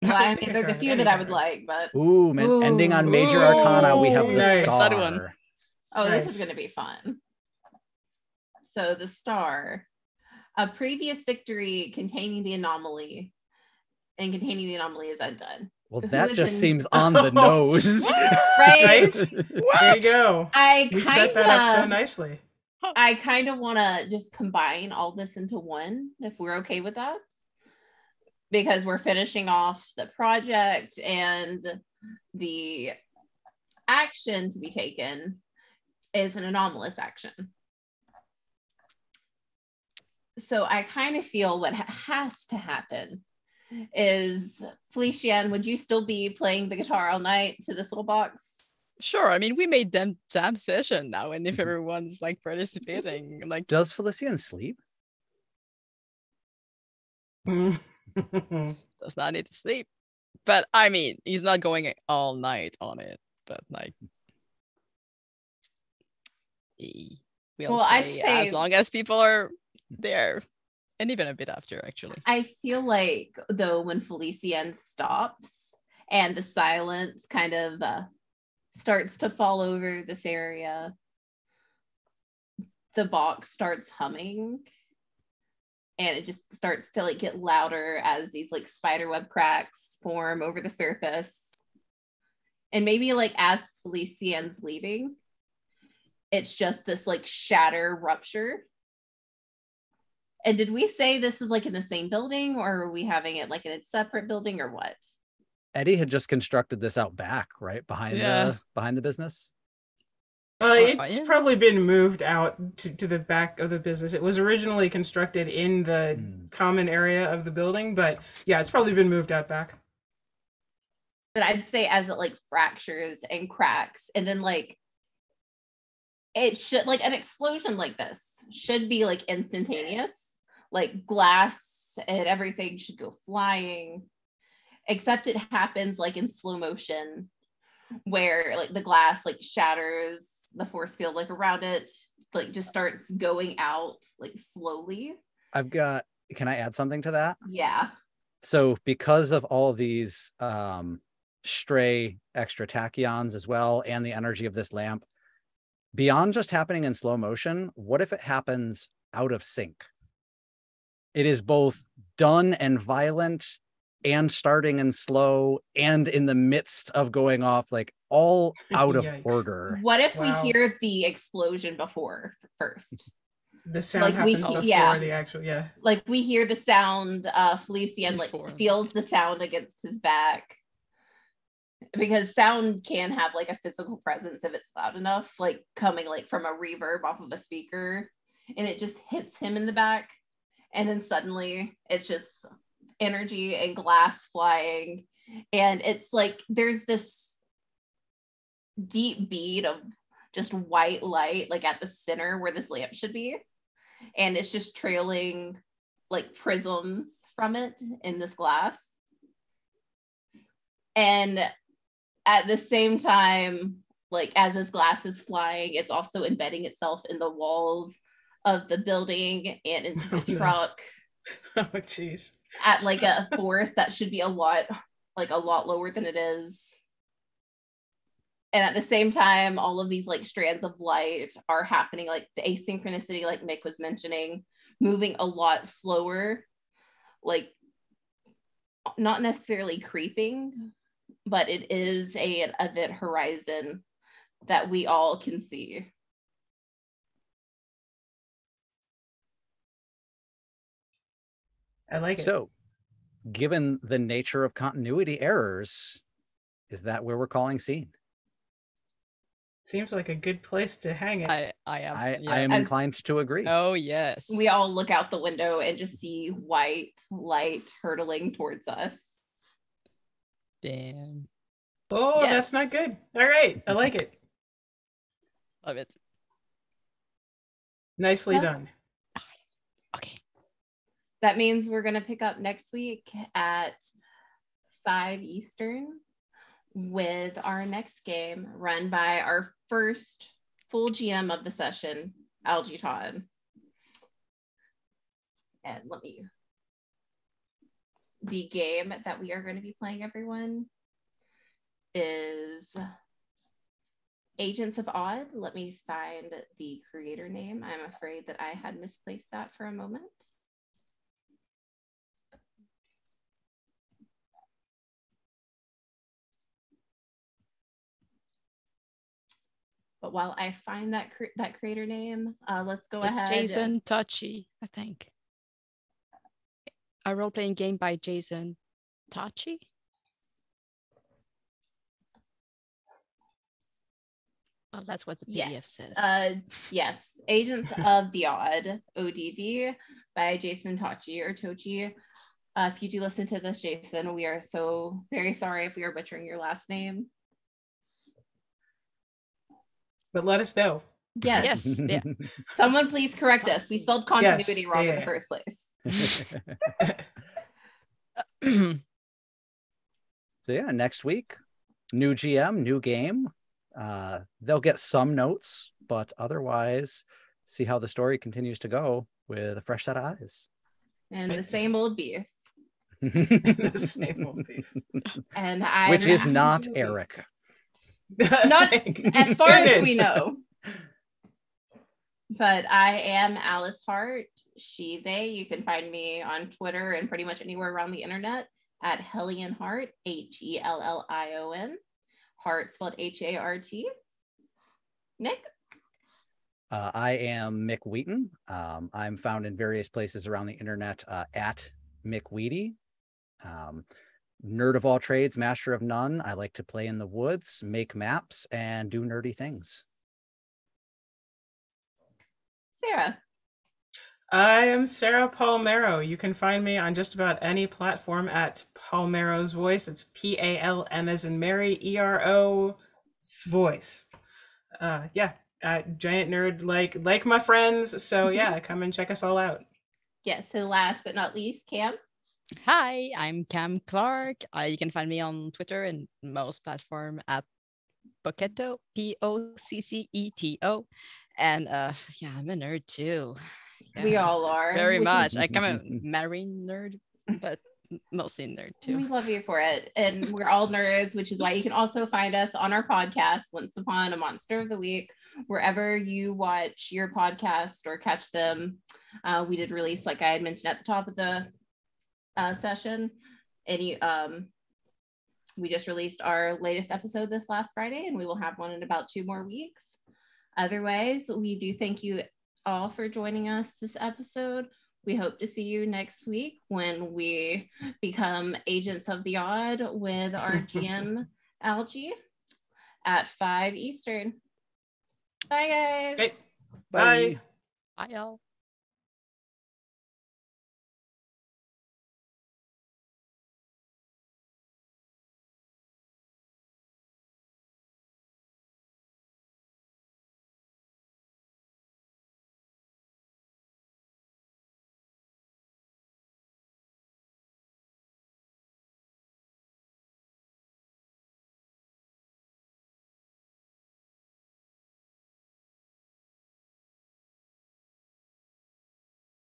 Well, I mean, there's a few that I would like, but... Ooh, ending on Major Arcana, we have the nice. star. Oh, Nice. this is going to be fun. So the star. A previous victory containing the anomaly. And containing the anomaly is undone. Well, Who that is just in- seems on the nose. Right? Right? There you go. We set that up so nicely. I kind of want to just combine all this into one, if we're okay with that. Because we're finishing off the project, and the action to be taken is an anomalous action. So I kind of feel what has to happen is, Felician, would you still be playing the guitar all night to this little box? Sure. I mean, we made them jam session now, and if everyone's like participating, like, Does Felician sleep? does not need to sleep. But I mean, he's not going all night on it. But like, we'll I'd play say as long as people are there, and even a bit after, actually. I feel like, though, when Felician stops and the silence kind of starts to fall over this area, the box starts humming, and it just starts to like get louder as these like spiderweb cracks form over the surface. And maybe like as Felician's leaving, it's just this like shatter rupture. And did we say this was like in the same building, or are we having it like in a separate building, or what? Eddie had just constructed this out back, right? Behind the business. It's probably been moved out to the back of the business. It was originally constructed in the common area of the building, but yeah, it's probably been moved out back. But I'd say as it like fractures and cracks, and then like it should, like an explosion like this should be like instantaneous, like glass and everything should go flying, except it happens like in slow motion, where like the glass like shatters, the force field like around it like just starts going out like slowly. Can I add something to that? Yeah. So because of all these stray extra tachyons as well, and the energy of this lamp, beyond just happening in slow motion, what if it happens out of sync? It is both done and violent, and starting and slow, and in the midst of going off, like all out of order. What if we hear the explosion before first? The sound happens before the actual, like we hear the sound, Felician like feels the sound against his back, because sound can have like a physical presence if it's loud enough, like coming like from a reverb off of a speaker, and it just hits him in the back, and then suddenly it's just energy and glass flying, and it's like there's this deep bead of just white light like at the center where this lamp should be, and it's just trailing like prisms from it in this glass. And at the same time, like as this glass is flying, it's also embedding itself in the walls of the building and into the truck. Oh jeez. At like a force that should be a lot lower than it is. And at the same time, all of these like strands of light are happening, like the asynchronicity, like Mick was mentioning, moving a lot slower, like not necessarily creeping, but it is an event horizon that we all can see. I like it. So, given the nature of continuity errors, is that where we're calling scene? Seems like a good place to hang it. I am inclined to agree. Oh yes. We all look out the window and just see white light hurtling towards us. Damn. Oh, yes. That's not good. All right, I like it. Love it. Nicely done. Okay. That means we're going to pick up next week at 5 Eastern with our next game, run by our first full GM of the session, Algie Todd. And the game that we are going to be playing, everyone, is Agents of Odd. Let me find the creator name. I'm afraid that I had misplaced that for a moment. But while I find that creator name, let's go ahead. Jason Tachi, I think. A role-playing game by Jason Tachi. Well, that's what the PDF says. Yes, Agents of the Odd, ODD, by Jason Tachi or Tochi. If you do listen to this, Jason, we are so very sorry if we are butchering your last name. But let us know. Yes. Yeah. Someone please correct us. We spelled continuity wrong in the first place. So yeah, next week, new GM, new game. They'll get some notes, but otherwise see how the story continues to go with a fresh set of eyes. And the same old beef. The same old beef. And which is not Eric. Not as far as we know. But I am Alice Hart, she, they. You can find me on Twitter and pretty much anywhere around the internet at Hellion Hart, Hellion. Hart spelled Hart. Nick? I am Mick Wheaton. I'm found in various places around the internet at Mick Wheaty. Nerd of all trades, master of none. I like to play in the woods, make maps, and do nerdy things. Sarah. I am Sarah Palmero. You can find me on just about any platform at Palmero's Voice. It's P-A-L-M as in Mary, E-R-O's voice. Yeah, giant nerd like my friends. So yeah, come and check us all out. Yes, and last but not least, Cam. Hi, I'm Cam Clark. You can find me on Twitter and most platform at Pocketo, Pocceto. And yeah, I'm a nerd too. Yeah, We all are. very much. I come a marine nerd, but mostly nerd too. We love you for it. And we're all nerds, which is why you can also find us on our podcast, Once Upon a Monster of the Week, wherever you watch your podcast or catch them. We did release, like I had mentioned at the top of the session, we just released our latest episode this last Friday, and we will have one in about 2 more weeks. Otherwise, we do thank you all for joining us this episode. We hope to see you next week when we become agents of the odd with our GM Algie at 5 Eastern. Bye, guys. Okay. Bye. Bye, y'all.